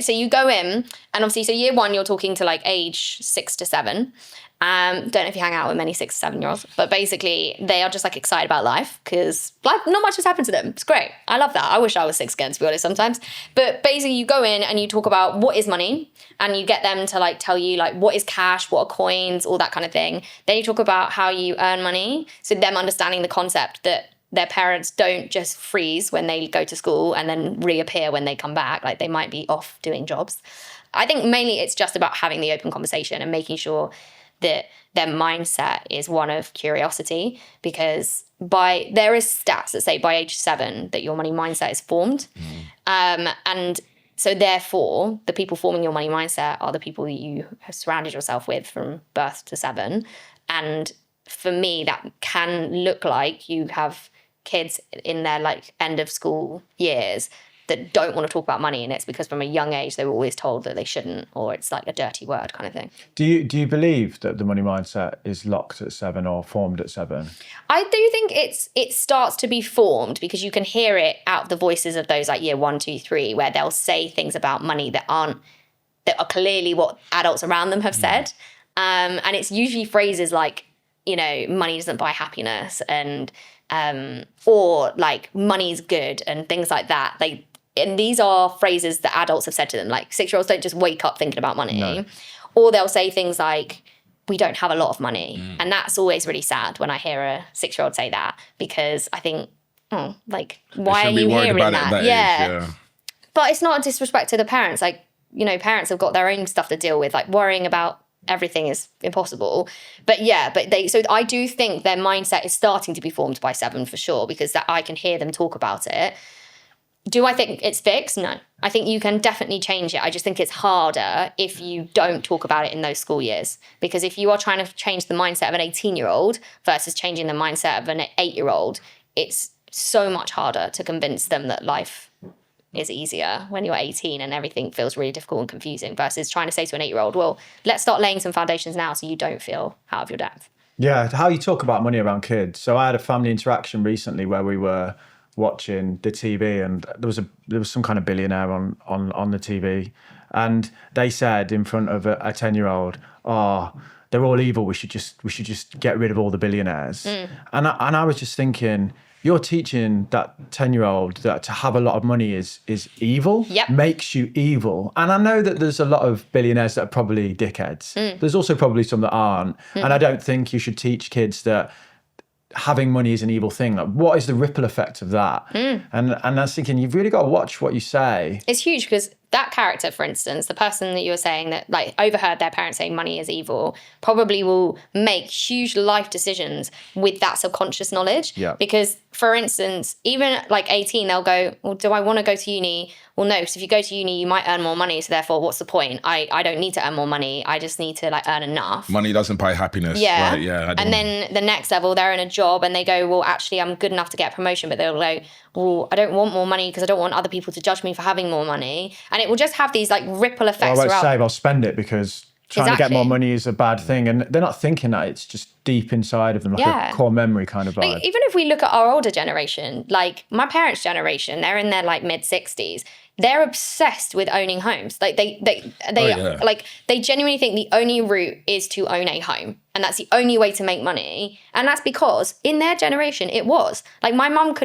A: so you go in, and obviously, so year one, you're talking to age 6 to 7. Don't know if you hang out with many 6 to 7-year-olds, but basically they are just excited about life because not much has happened to them. It's great. I love that. I wish I was 6 again, to be honest, sometimes. But basically you go in and you talk about what is money, and you get them to tell you what is cash, what are coins, all that kind of thing. Then you talk about how you earn money. So them understanding the concept that their parents don't just freeze when they go to school and then reappear when they come back. They might be off doing jobs. I think mainly it's just about having the open conversation and making sure that their mindset is one of curiosity, because there is stats that say by age 7 that your money mindset is formed. And So therefore, the people forming your money mindset are the people that you have surrounded yourself with from birth to 7. And for me, that can look like you have kids in their like end of school years that don't want to talk about money, and it's because from a young age they were always told that they shouldn't, or it's like a dirty word kind of thing.
B: Do you believe that the money mindset is locked at 7 or formed at 7?
A: I do think it starts to be formed because you can hear it out the voices of those like year 1, 2, 3, where they'll say things about money that are clearly what adults around them have said, and it's usually phrases like, you know, money doesn't buy happiness, and or like money's good and things like that. And these are phrases that adults have said to them. Like 6-year-olds don't just wake up thinking about money. No. Or they'll say things like, we don't have a lot of money. And that's always really sad when I hear a 6-year-old say that, because I think, oh, like, why are you hearing that? Yeah. But it's not a disrespect to the parents. Like, you know, parents have got their own stuff to deal with, like worrying about everything is impossible. But so I do think their mindset is starting to be formed by 7 for sure, because that I can hear them talk about it. Do I think it's fixed? No. I think you can definitely change it. I just think it's harder if you don't talk about it in those school years. Because if you are trying to change the mindset of an 18-year-old versus changing the mindset of an 8-year-old, it's so much harder to convince them that life is easier when you're 18 and everything feels really difficult and confusing, versus trying to say to an 8-year-old, well, let's start laying some foundations now so you don't feel out of your depth. Yeah,
B: how you talk about money around kids. So I had a family interaction recently where we were watching the TV, and there was some kind of billionaire on the TV, and they said in front of a 10-year-old, oh, they're all evil, we should just get rid of all the billionaires. And I was just thinking, you're teaching that 10-year-old that to have a lot of money is evil, makes you evil. And I know that there's a lot of billionaires that are probably dickheads. There's also probably some that aren't. And I don't think you should teach kids that having money is an evil thing. Like, what is the ripple effect of that? And I was thinking, you've really got to watch what you say.
A: It's huge, because that character, for instance, the person that you were saying that like overheard their parents saying money is evil, probably will make huge life decisions with that subconscious knowledge.
B: Yeah.
A: Because, for instance, even like 18, they'll go, well, do I want to go to uni? Well, no, because if you go to uni, you might earn more money. So therefore, what's the point? I don't need to earn more money. I just need to like earn enough.
C: Money doesn't buy happiness.
A: Yeah.
C: Right? Yeah.
A: And then the next level, they're in a job and they go, well, actually, I'm good enough to get a promotion. But they'll go, well, I don't want more money because I don't want other people to judge me for having more money. And it will just have these like ripple effects.
B: Well, I won't save, I'll spend it because trying to get more money is a bad thing. And they're not thinking that. It's just deep inside of them, like a core memory kind of vibe.
A: Like, even if we look at our older generation, like my parents' generation, they're in their like mid 60s. They're obsessed with owning homes. Like they like they genuinely think the only route is to own a home, and that's the only way to make money. And that's because in their generation it was like my mum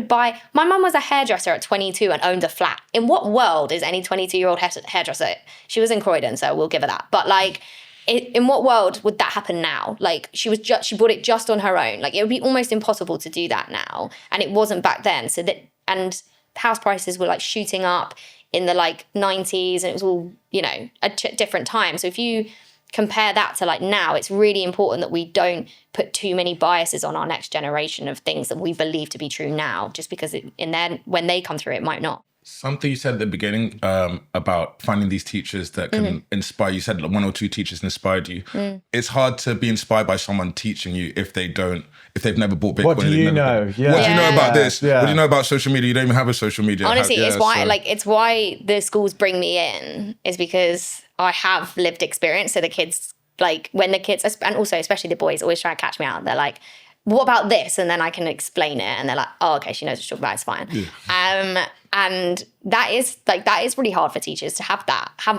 A: was a hairdresser at 22 and owned a flat. In what world is any 22-year-old hairdresser? She was in Croydon, so we'll give her that. But like, in what world would that happen now? Like she bought it just on her own. Like it would be almost impossible to do that now, and it wasn't back then. So that, and house prices were like shooting up in the like 90s, and it was all, you know, a different time. So if you compare that to like now, it's really important that we don't put too many biases on our next generation of things that we believe to be true now, just because when they come through, it might not.
C: Something you said at the beginning about finding these teachers that can inspire you. You said like 1 or 2 teachers inspired you. It's hard to be inspired by someone teaching you if they've never bought Bitcoin.
B: What do you know?
C: What do you know about this? Yeah. What do you know about social media? You don't even have a social media.
A: Honestly, it's why the schools bring me in, is because I have lived experience. So the kids, like when the kids, and also especially the boys, always try to catch me out. They're like, what about this? And then I can explain it. And they're like, oh, okay, she knows what she's talking about, it's fine. Yeah. And that is really hard for teachers to have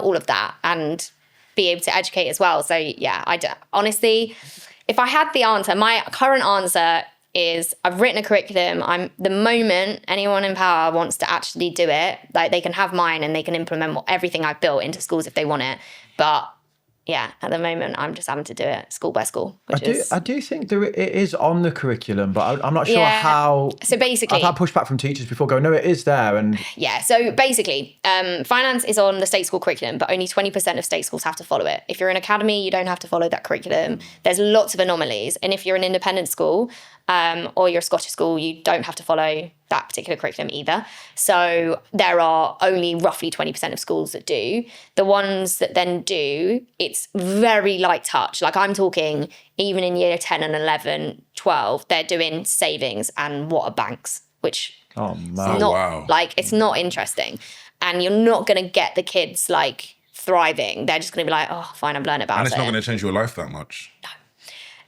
A: all of that and be able to educate as well. So yeah, honestly, if I had the answer, my current answer is I've written a curriculum. The moment anyone in power wants to actually do it, like they can have mine and they can implement everything I've built into schools if they want it. But yeah, at the moment, I'm just having to do it school by school.
B: I do think it is on the curriculum, but I'm not sure how.
A: So basically,
B: I've had pushback from teachers before going, no, it is there. And
A: yeah, so basically, finance is on the state school curriculum, but only 20% of state schools have to follow it. If you're an academy, you don't have to follow that curriculum. There's lots of anomalies. And if you're an independent school, or you're a Scottish school, you don't have to follow that particular curriculum either. So there are only roughly 20% of schools that do. The ones that then do, it's very light touch. Like I'm talking even in year 10 and 11, 12, they're doing savings and what are banks, which it's not interesting. And you're not going to get the kids like thriving. They're just going to be like, oh, fine, I've learned about it.
C: And it's not going to change your life that much.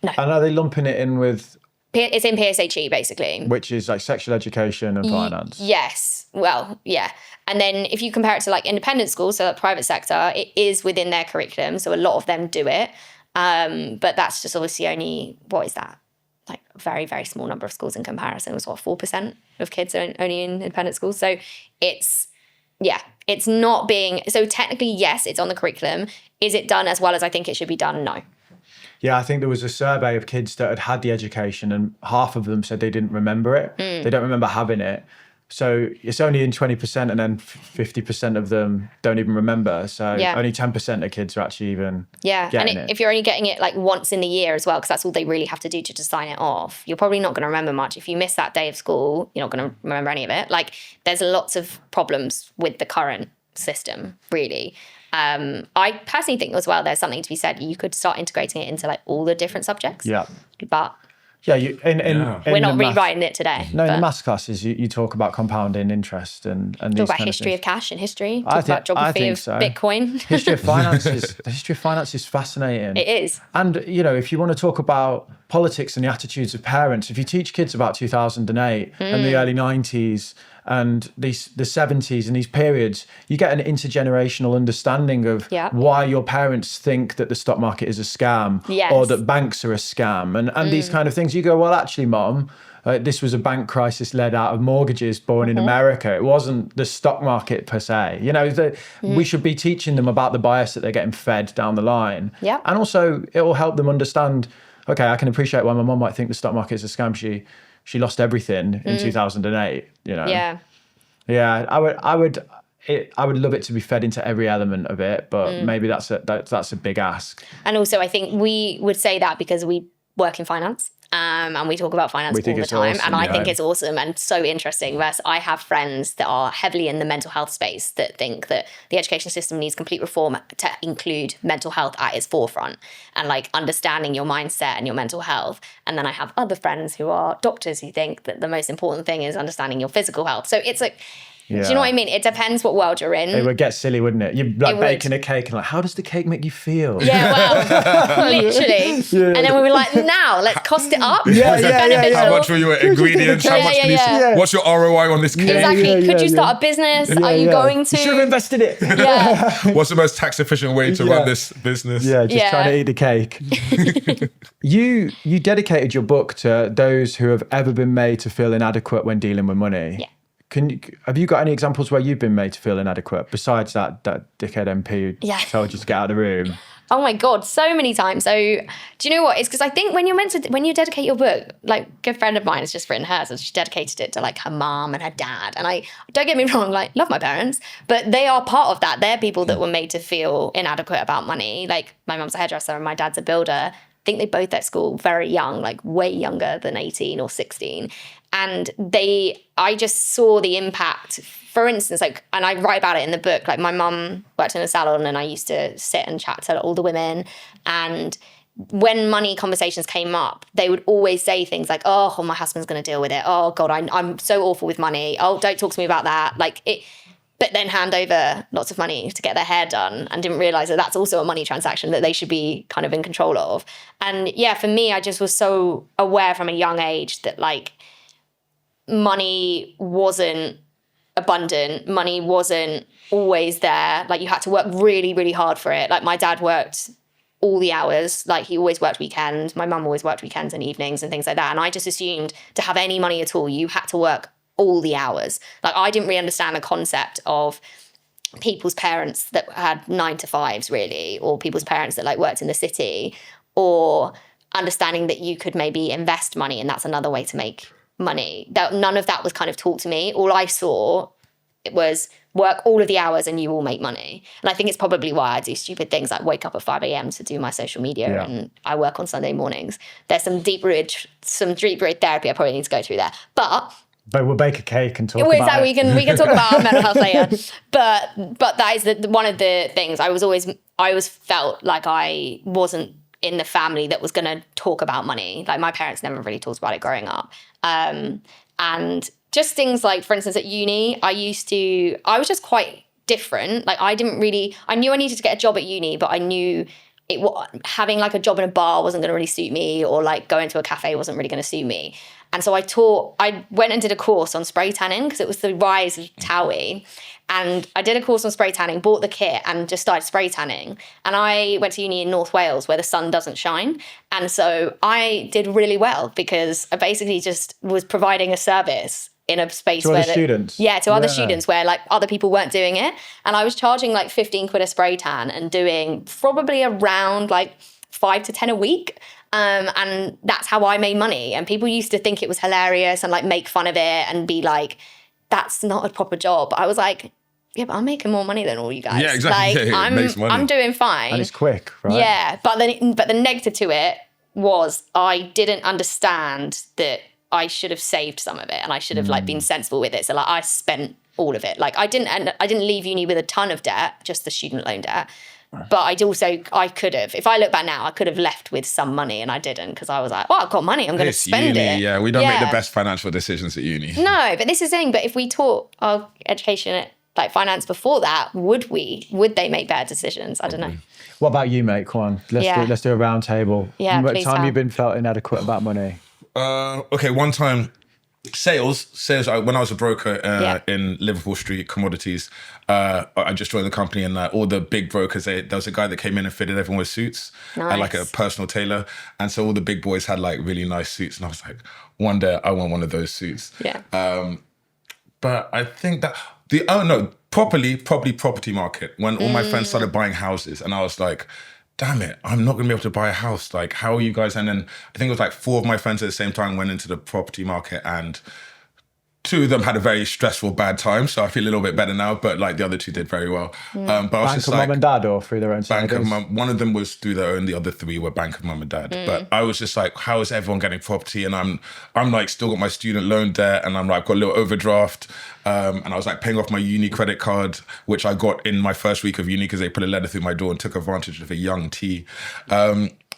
A: No.
B: And are they lumping it in with...
A: It's in PSHE, basically.
B: Which is like sexual education and finance.
A: Yes. Well, yeah. And then if you compare it to like independent schools, so the private sector, it is within their curriculum. So a lot of them do it. But that's just obviously only, what is that? Like a very, very small number of schools in comparison. It was 4% of kids are only in independent schools. So it's not being, so technically, yes, it's on the curriculum. Is it done as well as I think it should be done? No.
B: Yeah, I think there was a survey of kids that had the education and half of them said they didn't remember it. They don't remember having it. So it's only in 20% and then 50% of them don't even remember. So only 10% of kids are actually even getting it.
A: If you're only getting it like once in the year as well, because that's all they really have to do to sign it off, you're probably not going to remember much. If you miss that day of school, you're not going to remember any of it. Like there's lots of problems with the current system, really. I personally think as well, there's something to be said. You could start integrating it into like all the different subjects.
B: Yeah.
A: But
B: we're
A: not rewriting it today.
B: No, in the maths classes, you talk about compounding interest and these
A: talk about
B: kind
A: history
B: of
A: cash and history. Talk about geography of Bitcoin.
B: History of finance is fascinating.
A: It is.
B: And you know, if you want to talk about politics and the attitudes of parents, if you teach kids about 2008 and the early 90s and the 70s and these periods, you get an intergenerational understanding of why your parents think that the stock market is a scam or that banks are a scam and these kind of things. You go, well, actually, Mom, this was a bank crisis led out of mortgages born in America. It wasn't the stock market per se. You know, we should be teaching them about the bias that they're getting fed down the line.
A: Yeah.
B: And also, it will help them understand, okay, I can appreciate why my mom might think the stock market is a scam. She lost everything in 2008, you know. Yeah, I would love it to be fed into every element of it, but maybe that's a big ask.
A: And also, I think we would say that because we work in finance, and we talk about finance all the time,
B: awesome,
A: and I think it's awesome and so interesting. Whereas I have friends that are heavily in the mental health space that think that the education system needs complete reform to include mental health at its forefront and like understanding your mindset and your mental health. And then I have other friends who are doctors who think that the most important thing is understanding your physical health. So it's like, do you know what I mean? It depends what world you're in.
B: It would get silly, wouldn't it? You're like baking a cake and like, how does the cake make you feel?
A: Yeah, well, literally. And then we were like, now let's cost it up.
C: How much were your ingredients? How much can you? What's your ROI on this cake?
A: Exactly. Could you start a business? Are you going to?
B: You should have invested it.
A: Yeah.
C: What's the most tax efficient way to run this business?
B: Yeah, just trying to eat the cake. You dedicated your book to those who have ever been made to feel inadequate when dealing with money. Yeah. Have you got any examples where you've been made to feel inadequate besides that dickhead MP who told you to get out of the room?
A: Oh my God, so many times. So do you know what? It's because I think when you dedicate your book, like a good friend of mine has just written hers and she dedicated it to like her mom and her dad. And I, don't get me wrong, like love my parents, but they are part of that. They're people that were made to feel inadequate about money. Like my mom's a hairdresser and my dad's a builder. I think they both at school very young, like way younger than 18 or 16. And I just saw the impact. For instance, like, and I write about it in the book, like my mum worked in a salon and I used to sit and chat to all the women. And when money conversations came up, they would always say things like, oh, my husband's going to deal with it. Oh God, I'm so awful with money. Oh, don't talk to me about that. Like it, but then hand over lots of money to get their hair done and didn't realize that that's also a money transaction that they should be kind of in control of. And yeah, for me, I just was so aware from a young age that like money wasn't abundant. Money wasn't always there. Like you had to work really, really hard for it. Like my dad worked all the hours. Like he always worked weekends. My mum always worked weekends and evenings and things like that. And I just assumed to have any money at all, you had to work all the hours. Like I didn't really understand the concept of people's parents that had 9 to 5s really, or people's parents that like worked in the city, or understanding that you could maybe invest money and that's another way to make money. That none of that was kind of taught to me. All I saw it was work all of the hours and you will make money. And I think it's probably why I do stupid things like wake up at 5 a.m. to do my social media and I work on Sunday mornings. There's some deep-rooted therapy I probably need to go through there. But
B: we'll bake a cake and talk about it.
A: We can talk about our mental health later. But that is one of the things. I always felt like I wasn't in the family that was going to talk about money. Like my parents never really talked about it growing up. And just things like, for instance, at uni, I was just quite different. Like I knew I needed to get a job at uni, but I knew having like a job in a bar wasn't going to really suit me, or like going to a cafe wasn't really going to suit me. And so I went and did a course on spray tanning because it was the rise of Towie. And I did a course on spray tanning, bought the kit and just started spray tanning. And I went to uni in North Wales where the sun doesn't shine. And so I did really well because I basically just was providing a service in a space
B: to other students.
A: Yeah, to other students where like other people weren't doing it. And I was charging like 15 quid a spray tan and doing probably around like 5 to 10 a week. And that's how I made money. And people used to think it was hilarious and like make fun of it and be like, that's not a proper job. I was like, yeah, but I'm making more money than all you guys.
C: Yeah, exactly.
A: Like,
C: makes money.
A: I'm doing fine.
B: And it's quick, right?
A: Yeah, but the negative to it was I didn't understand that I should have saved some of it and I should have like been sensible with it. So like I spent all of it. Like I didn't leave uni with a ton of debt, just the student loan debt. But I could have. If I look back now, I could have left with some money and I didn't because I was like, well, I've got money, I'm going to spend it.
C: Yeah, we don't make the best financial decisions at uni.
A: No, but this is the thing. But if we taught our education like finance before that, would they make better decisions? I don't know.
B: What about you, mate? Come on, let's do a round table.
A: Yeah,
B: what
A: please
B: time you felt inadequate about money?
C: Okay, one time, sales. When I was a broker in Liverpool Street Commodities, I just joined the company and all the big brokers, there was a guy that came in and fitted everyone with suits, like a personal tailor. And so all the big boys had like really nice suits. And I was like, one day I want one of those suits.
A: Yeah.
C: But I think that probably property market, when all my friends started buying houses and I was like, damn it, I'm not going to be able to buy a house. Like, how are you guys? And then I think it was like 4 of my friends at the same time went into the property market and 2 of them had a very stressful, bad time. So I feel a little bit better now, but like the other 2 did very well. But I was
B: Bank
C: just
B: of
C: like,
B: mum and dad or through their own
C: Bank of
B: savings?
C: Mum. One of them was through their own. The other 3 were Bank of Mum and Dad. But I was just like, how is everyone getting property? And I'm like still got my student loan debt, and I'm like got a little overdraft. And I was like paying off my uni credit card, which I got in my first week of uni because they put a letter through my door and took advantage of a young T.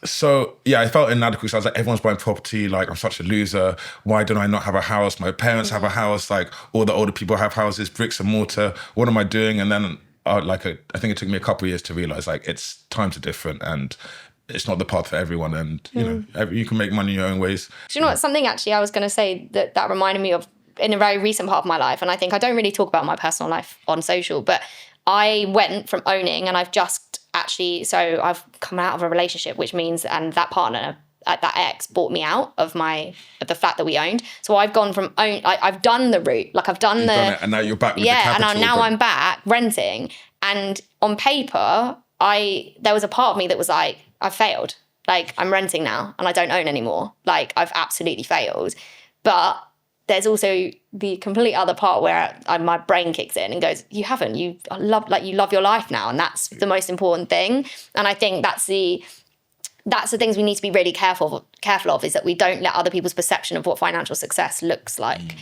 C: So yeah, I felt inadequate. So I was like, everyone's buying property. Like, I'm such a loser. Why don't I not have a house? My parents have a house. Like, all the older people have houses, bricks and mortar. What am I doing? And then I think it took me a couple of years to realize like it's times are different and it's not the path for everyone. And you know, you can make money in your own ways.
A: Do you know what? Something actually I was going to say that reminded me of in a very recent part of my life. And I think I don't really talk about my personal life on social, but I went from owning, and I've come out of a relationship, which means, and that partner, that ex bought me out of the flat that we owned. So I've gone from I've done the route, like I've done
C: You've done it, and now you're back with the capital.
A: and now I'm back renting. And on paper, there was a part of me that was like, I've failed. Like, I'm renting now and I don't own anymore. Like, I've absolutely failed. But there's also the complete other part where my brain kicks in and goes, you haven't. You love your life now, and that's the most important thing. And I think that's the things we need to be really careful of, is that we don't let other people's perception of what financial success looks like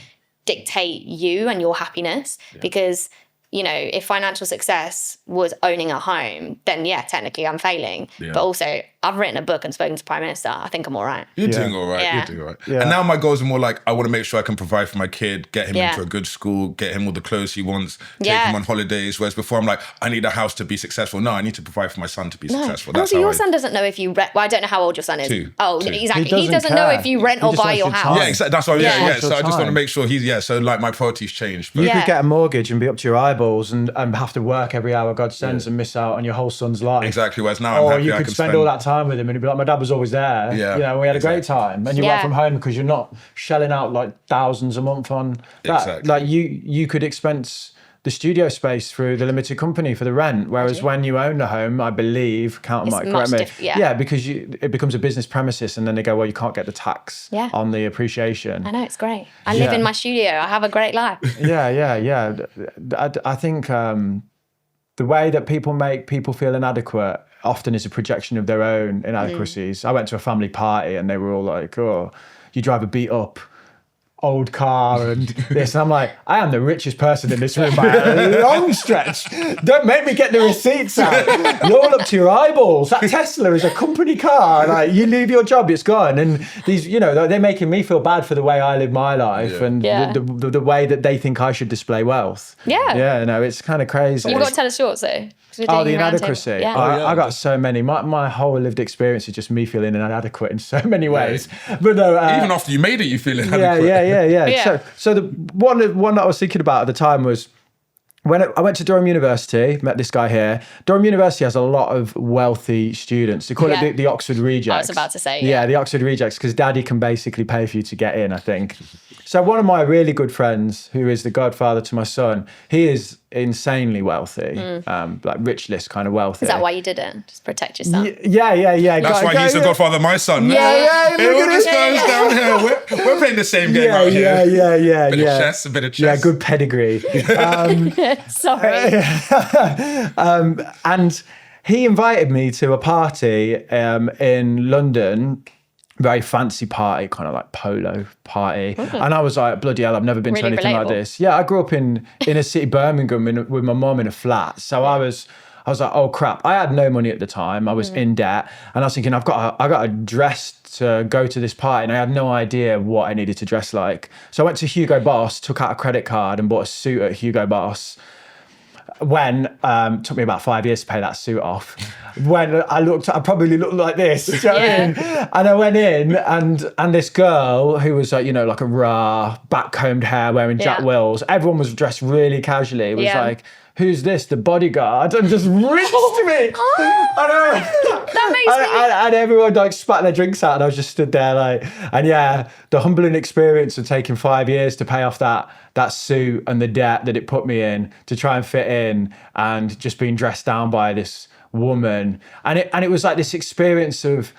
A: dictate you and your happiness. Because, you know, if financial success was owning a home, then yeah, technically I'm failing. Yeah. But also, I've written a book and spoken to Prime Minister. I think I'm all right.
C: You're doing all right.
A: Yeah.
C: You're doing all right. Yeah. And now my goals are more like, I want to make sure I can provide for my kid, get him into a good school, get him all the clothes he wants, take him on holidays. Whereas before I'm like, I need a house to be successful. No, I need to provide for my son to be successful. That's
A: also, your son doesn't know if you rent. Well, I don't know how old your son is.
C: 2.
A: Oh,
C: 2.
A: Exactly. He doesn't know if you rent or buy your house.
C: Yeah, exactly. That's why. Yeah. So I just want to make sure so like my priorities change.
B: But you could get a mortgage and be up to your eyeballs and have to work every hour God sends and miss out on your whole son's life.
C: Exactly. Whereas now I'm happy
B: you could spend all that time with him and he'd be like, my dad was always there.
C: Yeah.
B: You know, we had a great time. And you work from home because you're not shelling out like thousands a month on that.
C: Exactly.
B: Like you could expense the studio space through the limited company for the rent. Whereas when you own the home, I believe, might correct me. Yeah, because it becomes a business premises, and then they go, well, you can't get the tax on the appreciation.
A: I know, it's great. I live in my studio. I have a great life.
B: Yeah. I think the way that people make people feel inadequate often is a projection of their own inadequacies. I went to a family party and they were all like, oh, you drive a beat up old car and this, and I'm like, I am the richest person in this room by a long stretch. Don't make me get the receipts out. You're all up to your eyeballs. That Tesla is a company car. Like, you leave your job, it's gone. And these, they're making me feel bad for the way I live my life and the way that they think I should display wealth. It's kind of crazy.
A: You've got to tell us yours though.
B: The inadequacy. I got so many. My whole lived experience is just me feeling inadequate in so many ways. But no,
C: even after you made it, you feel inadequate.
B: Yeah. So the one that I was thinking about at the time was when I went to Durham University, met this guy here. Durham University has a lot of wealthy students. They call it the Oxford Rejects.
A: I was about to say.
B: Yeah, the Oxford Rejects, because daddy can basically pay for you to get in, I think. So one of my really good friends, who is the godfather to my son, he is insanely wealthy, like rich list kind of wealthy.
A: Is that why you did it? Just protect yourself?
B: Yeah.
C: That's why he's the godfather of my son.
B: Yeah.
C: It all just goes downhill. We're playing the same game out here.
B: Yeah.
C: Bit of chess.
B: Yeah, good pedigree.
A: Sorry.
B: And he invited me to a party in London. Very fancy party, kind of like polo party. And I was like, bloody hell, I've never been to anything like this. Yeah, I grew up in inner city Birmingham with my mum in a flat. So I was like, oh crap. I had no money at the time. I was in debt. And I was thinking, I got a dress to go to this party, and I had no idea what I needed to dress like. So I went to Hugo Boss, took out a credit card and bought a suit at Hugo Boss. When took me about 5 years to pay that suit off. When I probably looked like this. Do you know what I mean? And I went in, and this girl who was like, like a raw, back-combed hair, wearing Jack Wills. Everyone was dressed really casually. It was like, who's this? The bodyguard? And just rinsed me.
A: That makes me...
B: And everyone like spat their drinks out, and I was just stood there like, and the humbling experience of taking 5 years to pay off that suit and the debt that it put me in to try and fit in, and just being dressed down by this woman. And it was like this experience of,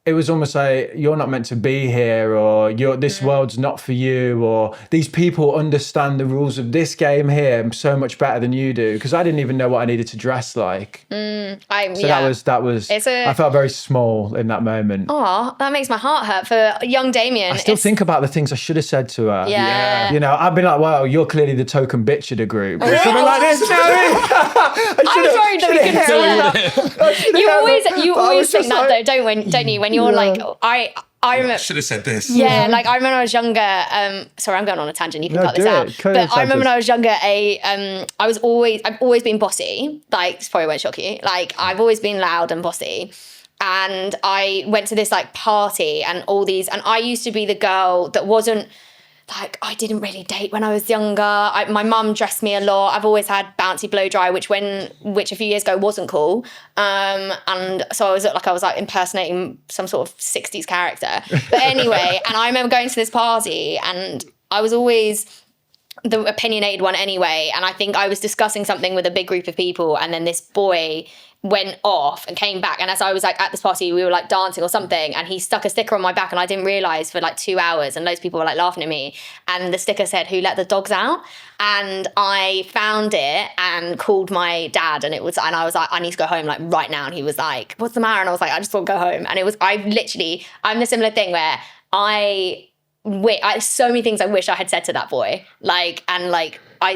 B: it was almost like, you're not meant to be here, or this world's not for you, or these people understand the rules of this game here so much better than you do, because I didn't even know what I needed to dress like. That was I felt very small in that moment.
A: Oh, that makes my heart hurt for young Damien.
B: I still think about the things I should have said to her.
A: Yeah.
B: I've been like, well, you're clearly the token bitch of the group, or something like this.
A: I'm sorry that we couldn't say that. You always think that though, don't you? When you're like, I remember. I
C: should have said this.
A: Yeah, like I remember when I was younger. Sorry, I'm going on a tangent. You can cut this out. But I remember when I was younger, I've always been bossy. Like, this probably won't shock you. Like, I've always been loud and bossy. And I went to this like party and all these, and I used to be the girl that wasn't. Like, I didn't really date when I was younger. My mum dressed me a lot. I've always had bouncy blow dry, which a few years ago wasn't cool. And so I was impersonating some sort of 60s character. But anyway, and I remember going to this party, and I was always the opinionated one anyway. And I think I was discussing something with a big group of people, and then this boy went off and came back, and as I was like at this party, we were like dancing or something, and he stuck a sticker on my back, and I didn't realise for like 2 hours, and loads of people were like laughing at me, and the sticker said, "Who let the dogs out?" And I found it and called my dad, and I was like, I need to go home like right now, and he was like, what's the matter? And I was like, I just want to go home. And I'm the similar thing where I so many things I wish I had said to that boy,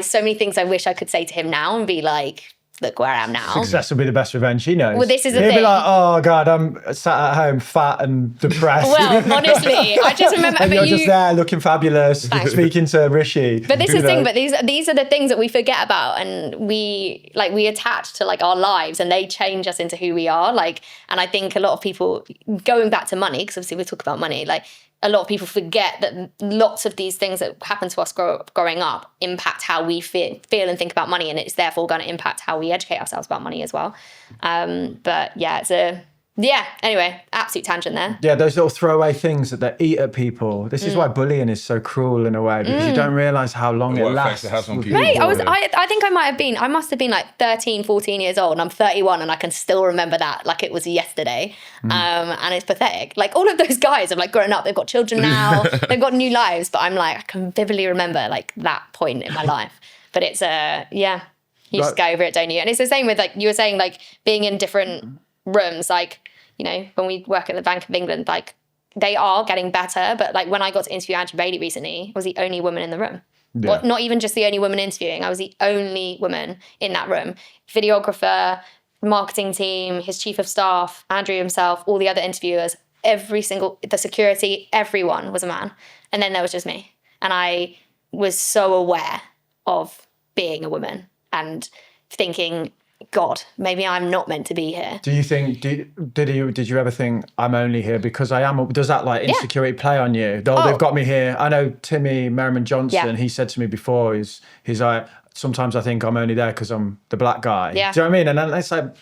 A: so many things I wish I could say to him now and be like, look where I am now.
B: Success will be the best revenge he knows.
A: Well, this is the
B: He'll
A: thing.
B: be like, oh God, I'm sat at home fat and depressed.
A: Well, honestly, I just remember.
B: And you're just there looking fabulous, speaking to Rishi.
A: But this is the thing. But these are the things that we forget about, and we attach to like our lives, and they change us into who we are. Like, and I think a lot of people, going back to money, because obviously we talk about money, like, a lot of people forget that lots of these things that happen to us growing up impact how we feel and think about money, and it's therefore going to impact how we educate ourselves about money as well. But yeah, Yeah, anyway, absolute tangent there.
B: Yeah, those little throwaway things that they eat at people. This is why bullying is so cruel in a way, because you don't realise how long it lasts.
C: It has on
B: with
C: people.
A: Mate, I think I must have been like 13, 14 years old, and I'm 31, and I can still remember that like it was yesterday. And it's pathetic. Like all of those guys have like grown up, they've got children now, they've got new lives, but I'm like, I can vividly remember like that point in my life. But it's you just go over it, don't you? And it's the same with like you were saying, like being in different rooms, like, you know, when we work at the Bank of England, like they are getting better. But like when I got to interview Andrew Bailey recently, I was the only woman in the room. Yeah. Well, not even just the only woman interviewing, I was the only woman in that room. Videographer, marketing team, his chief of staff, Andrew himself, all the other interviewers, the security, everyone was a man. And then there was just me. And I was so aware of being a woman and thinking, God, maybe I'm not meant to be here.
B: Do you think, did you ever think I'm only here because I am? Does that like insecurity play on you? They've got me here. I know Timmy Merriman Johnson, he said to me before, he's like, sometimes I think I'm only there because I'm the black guy.
A: Yeah.
B: Do you know what I mean? And then it's like,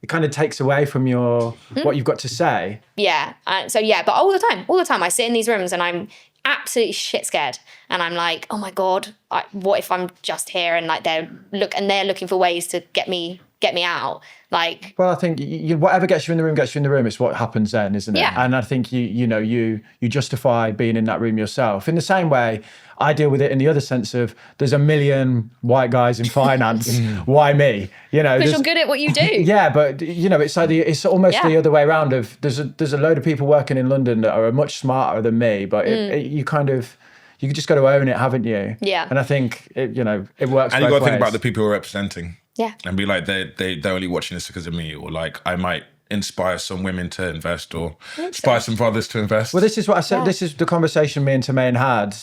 B: it kind of takes away from what you've got to say.
A: Yeah. But all the time I sit in these rooms and I'm absolutely shit scared. And I'm like, oh my God, what if I'm just here and like they're looking for ways to get me out? Like,
B: well, I think whatever gets you in the room, it's what happens then, isn't it?
A: Yeah.
B: And I think you justify being in that room yourself. In the same way, I deal with it in the other sense of there's a million white guys in finance. Why me?
A: Because you're good at what you do.
B: Yeah, but it's like it's almost the other way around. Of there's a load of people working in London that are much smarter than me, but you just got to own it, haven't you?
A: Yeah.
B: And I think it works.
C: And you
B: got
C: to think about the people who are representing.
A: Yeah.
C: And be like, they're only watching this because of me, or like I might inspire some women to invest or inspire some brothers to invest.
B: Well, this is what I said. Yeah. This is the conversation me and Tamaine had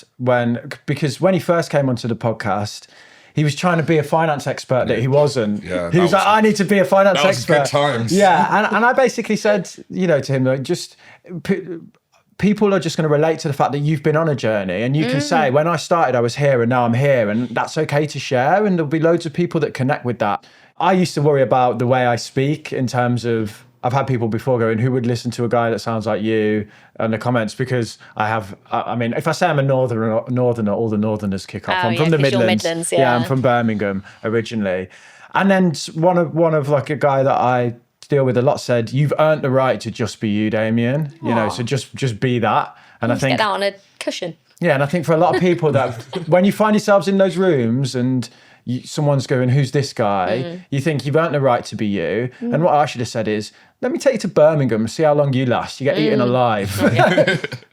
B: because when he first came onto the podcast, he was trying to be a finance expert that he wasn't. Yeah, he was like, I need to be a finance expert.
C: Good times.
B: Yeah, and I basically said, to him, like, just people are just going to relate to the fact that you've been on a journey, and you can say, when I started, I was here and now I'm here, and that's okay to share, and there'll be loads of people that connect with that. I used to worry about the way I speak in terms of, I've had people before going, who would listen to a guy that sounds like you, in the comments, because I mean, if I say I'm a northerner, all the northerners kick off. I'm from the Midlands. Yeah, I'm from Birmingham originally. And then one of like a guy that I deal with a lot said, you've earned the right to just be you, Damien. So just be that. And I think
A: get that on a cushion.
B: Yeah, and I think for a lot of people that when you find yourselves in those rooms and someone's going, who's this guy? You think you've earned the right to be you. And what I should have said is, let me take you to Birmingham, see how long you last. You get eaten alive.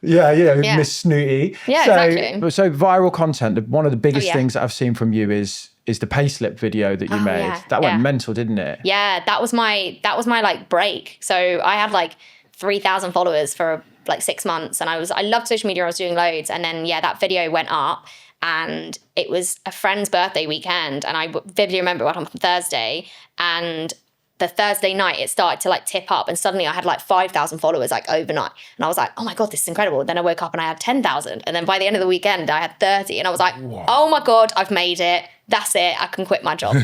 B: Miss Snooty.
A: Yeah, exactly.
B: So viral content, one of the biggest things that I've seen from you is the payslip video that you made.
A: Yeah.
B: That went mental, didn't it?
A: Yeah, that was my like break. So I had like 3,000 followers for like 6 months, and I loved social media. I was doing loads, and then that video went up. And it was a friend's birthday weekend, and I vividly remember it went on Thursday, and the Thursday night it started to like tip up, and suddenly I had like 5,000 followers like overnight, and I was like, oh my God, this is incredible. Then I woke up and I had 10,000, and then by the end of the weekend I had 30, and I was like, oh my God, I've made it. That's it. I can quit my job.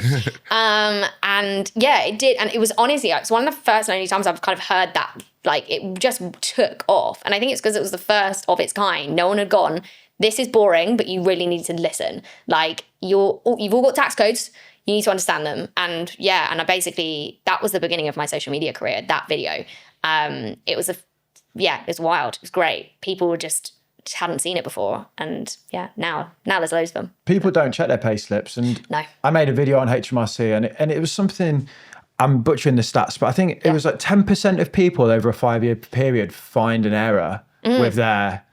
A: And yeah, it did. And it was honestly, it's one of the first and only times I've kind of heard that, like it just took off. And I think it's because it was the first of its kind. No one had gone, this is boring, but you really need to listen. Like you've all got tax codes. You need to understand them. And that was the beginning of my social media career, that video. It was wild. It was great. People just hadn't seen it before. And now there's loads of them.
B: People don't check their pay slips. And
A: no.
B: I made a video on HMRC and it was something, I'm butchering the stats, but I think it was like 10% of people over a 5-year period find an error with their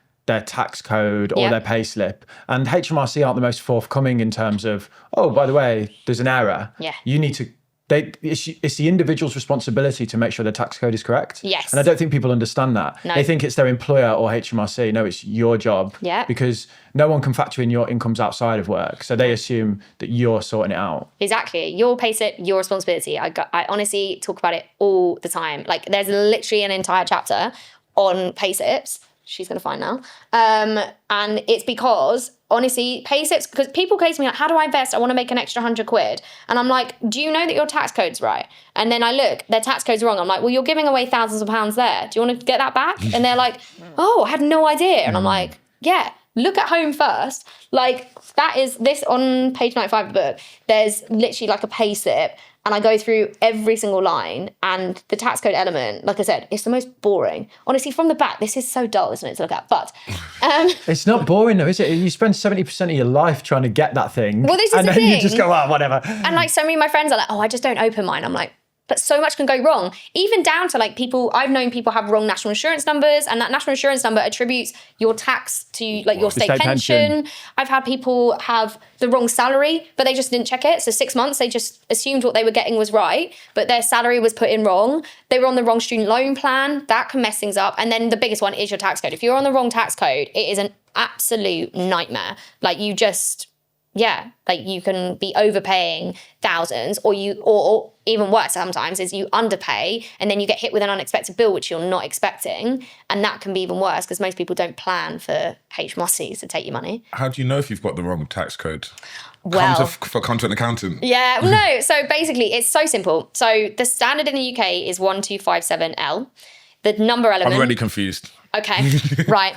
B: tax code or their payslip, and HMRC aren't the most forthcoming in terms of, oh, by the way, there's an error.
A: Yeah.
B: You need to. It's the individual's responsibility to make sure the tax code is correct.
A: Yes.
B: And I don't think people understand that.
A: No.
B: They think it's their employer or HMRC. No, it's your job.
A: Yeah.
B: Because no one can factor in your incomes outside of work, so they assume that you're sorting it out.
A: Exactly. Your payslip, your responsibility. I honestly talk about it all the time. Like there's literally an entire chapter on payslips, she's going to find now. And it's because, honestly, payslips, because people say to me, like, how do I invest? I want to make an extra £100. And I'm like, do you know that your tax code's right? And then I look, their tax code's wrong. I'm like, well, you're giving away thousands of pounds there. Do you want to get that back? And they're like, oh, I had no idea. And I'm like, yeah, look at home first. Like, that is this on page 95 of the book. There's literally like a payslip. And I go through every single line, and the tax code element, like I said, it's the most boring. Honestly, from the back, this is so dull, isn't it, to look at? But
B: it's not boring though, is it? You spend 70% of your life trying to get that thing.
A: Well, this is
B: and
A: the
B: then
A: thing.
B: you just go, oh, whatever.
A: And like so many of my friends are like, oh, I just don't open mine. I'm like, but so much can go wrong. Even down to like people, I've known people have wrong national insurance numbers, and that national insurance number attributes your tax to like your state pension. I've had people have the wrong salary, but they just didn't check it. So 6 months, they just assumed what they were getting was right, but their salary was put in wrong. They were on the wrong student loan plan. That can mess things up. And then the biggest one is your tax code. If you're on the wrong tax code, it is an absolute nightmare. Like you just, yeah, like you can be overpaying thousands, or even worse sometimes is you underpay and then you get hit with an unexpected bill which you're not expecting, and that can be even worse because most people don't plan for HMRCs to take your money.
C: How do you know if you've got the wrong tax code?
A: Well,
C: Come to an accountant.
A: Yeah, no. So basically, it's so simple. So the standard in the UK is 1257L. The number element.
C: I'm already confused.
A: Okay, right.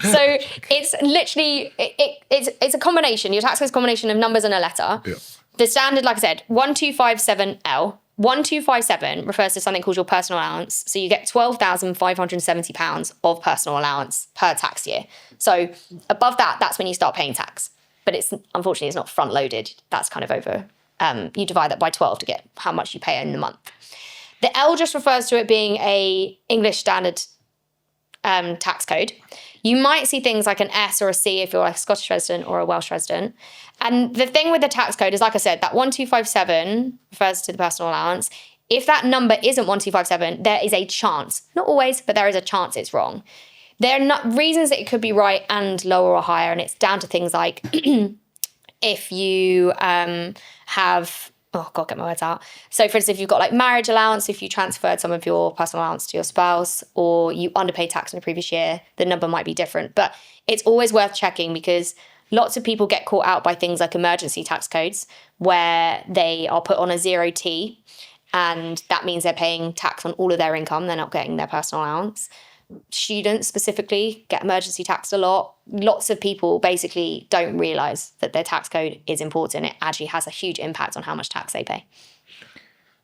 A: So it's literally, it's a combination. Your tax code is a combination of numbers and a letter.
C: Yeah.
A: The standard, like I said, 1257L. 1257 refers to something called your personal allowance. So you get £12,570 of personal allowance per tax year. So above that, that's when you start paying tax. But unfortunately, it's not front loaded. That's kind of over. You divide that by 12 to get how much you pay in the month. The L just refers to it being a English standard tax code. You might see things like an S or a C if you're a Scottish resident or a Welsh resident. And the thing with the tax code is, like I said, that 1257 refers to the personal allowance. If that number isn't 1257, there is a chance, not always, but there is a chance it's wrong. There are not reasons that it could be right and lower or higher, and it's down to things like if you have, oh God, get my words out. So for instance, if you've got like marriage allowance, if you transferred some of your personal allowance to your spouse, or you underpaid tax in the previous year, the number might be different. But it's always worth checking because lots of people get caught out by things like emergency tax codes where they are put on a 0T, and that means they're paying tax on all of their income. They're not getting their personal allowance. Students specifically get emergency taxed a lot. Lots of people basically don't realise that their tax code is important. It actually has a huge impact on how much tax they pay.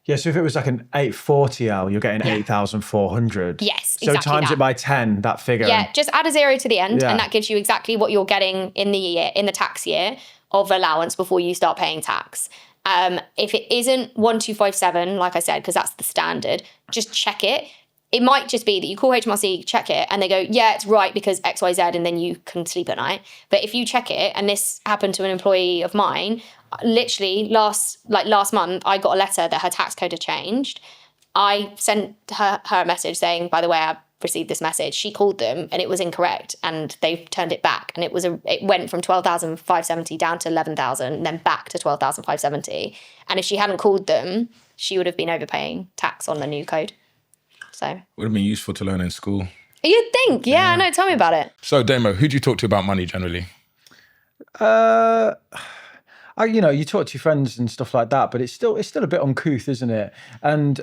B: Yeah, so if it was like an 840L, you're getting 8,400.
A: Yes,
B: so
A: exactly.
B: times it by 10, that figure.
A: Yeah, just add a 0 to the end, and that gives you exactly what you're getting in the tax year of allowance before you start paying tax. If it isn't 1257, like I said, because that's the standard, just check it. It might just be that you call HMRC, check it, and they go, yeah, it's right because X, Y, Z, and then you can sleep at night. But if you check it, and this happened to an employee of mine, literally last month, I got a letter that her tax code had changed. I sent her a message saying, by the way, I received this message. She called them and it was incorrect, and they turned it back. And it went from 12,570 down to 11,000, and then back to 12,570. And if she hadn't called them, she would have been overpaying tax on the new code. So
C: would have been useful to learn in school.
A: You'd think, yeah. No, tell me about it.
C: So, Damo, who do you talk to about money generally?
B: You talk to your friends and stuff like that, but it's still a bit uncouth, isn't it? And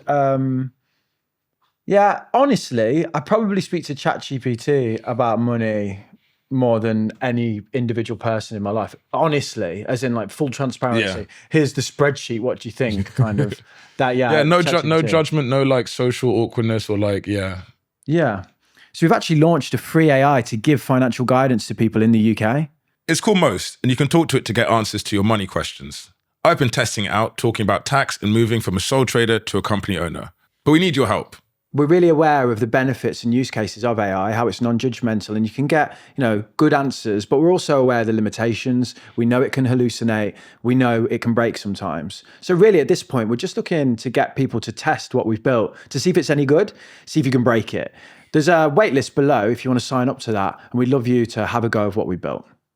B: honestly, I probably speak to ChatGPT about money more than any individual person in my life. Honestly, as in like full transparency. Yeah. Here's the spreadsheet. What do you think? Kind of that. Yeah.
C: Yeah. No judgment. No like social awkwardness or like yeah.
B: Yeah. So we've actually launched a free AI to give financial guidance to people in the UK.
C: It's called Most, and you can talk to it to get answers to your money questions. I've been testing it out, talking about tax and moving from a sole trader to a company owner. But we need your help.
B: We're really aware of the benefits and use cases of AI, how it's non-judgmental, and you can get, good answers, but we're also aware of the limitations. We know it can hallucinate. We know it can break sometimes. So really at this point, we're just looking to get people to test what we've built to see if it's any good, see if you can break it. There's a wait list below if you want to sign up to that, and we'd love you to have a go of what we built.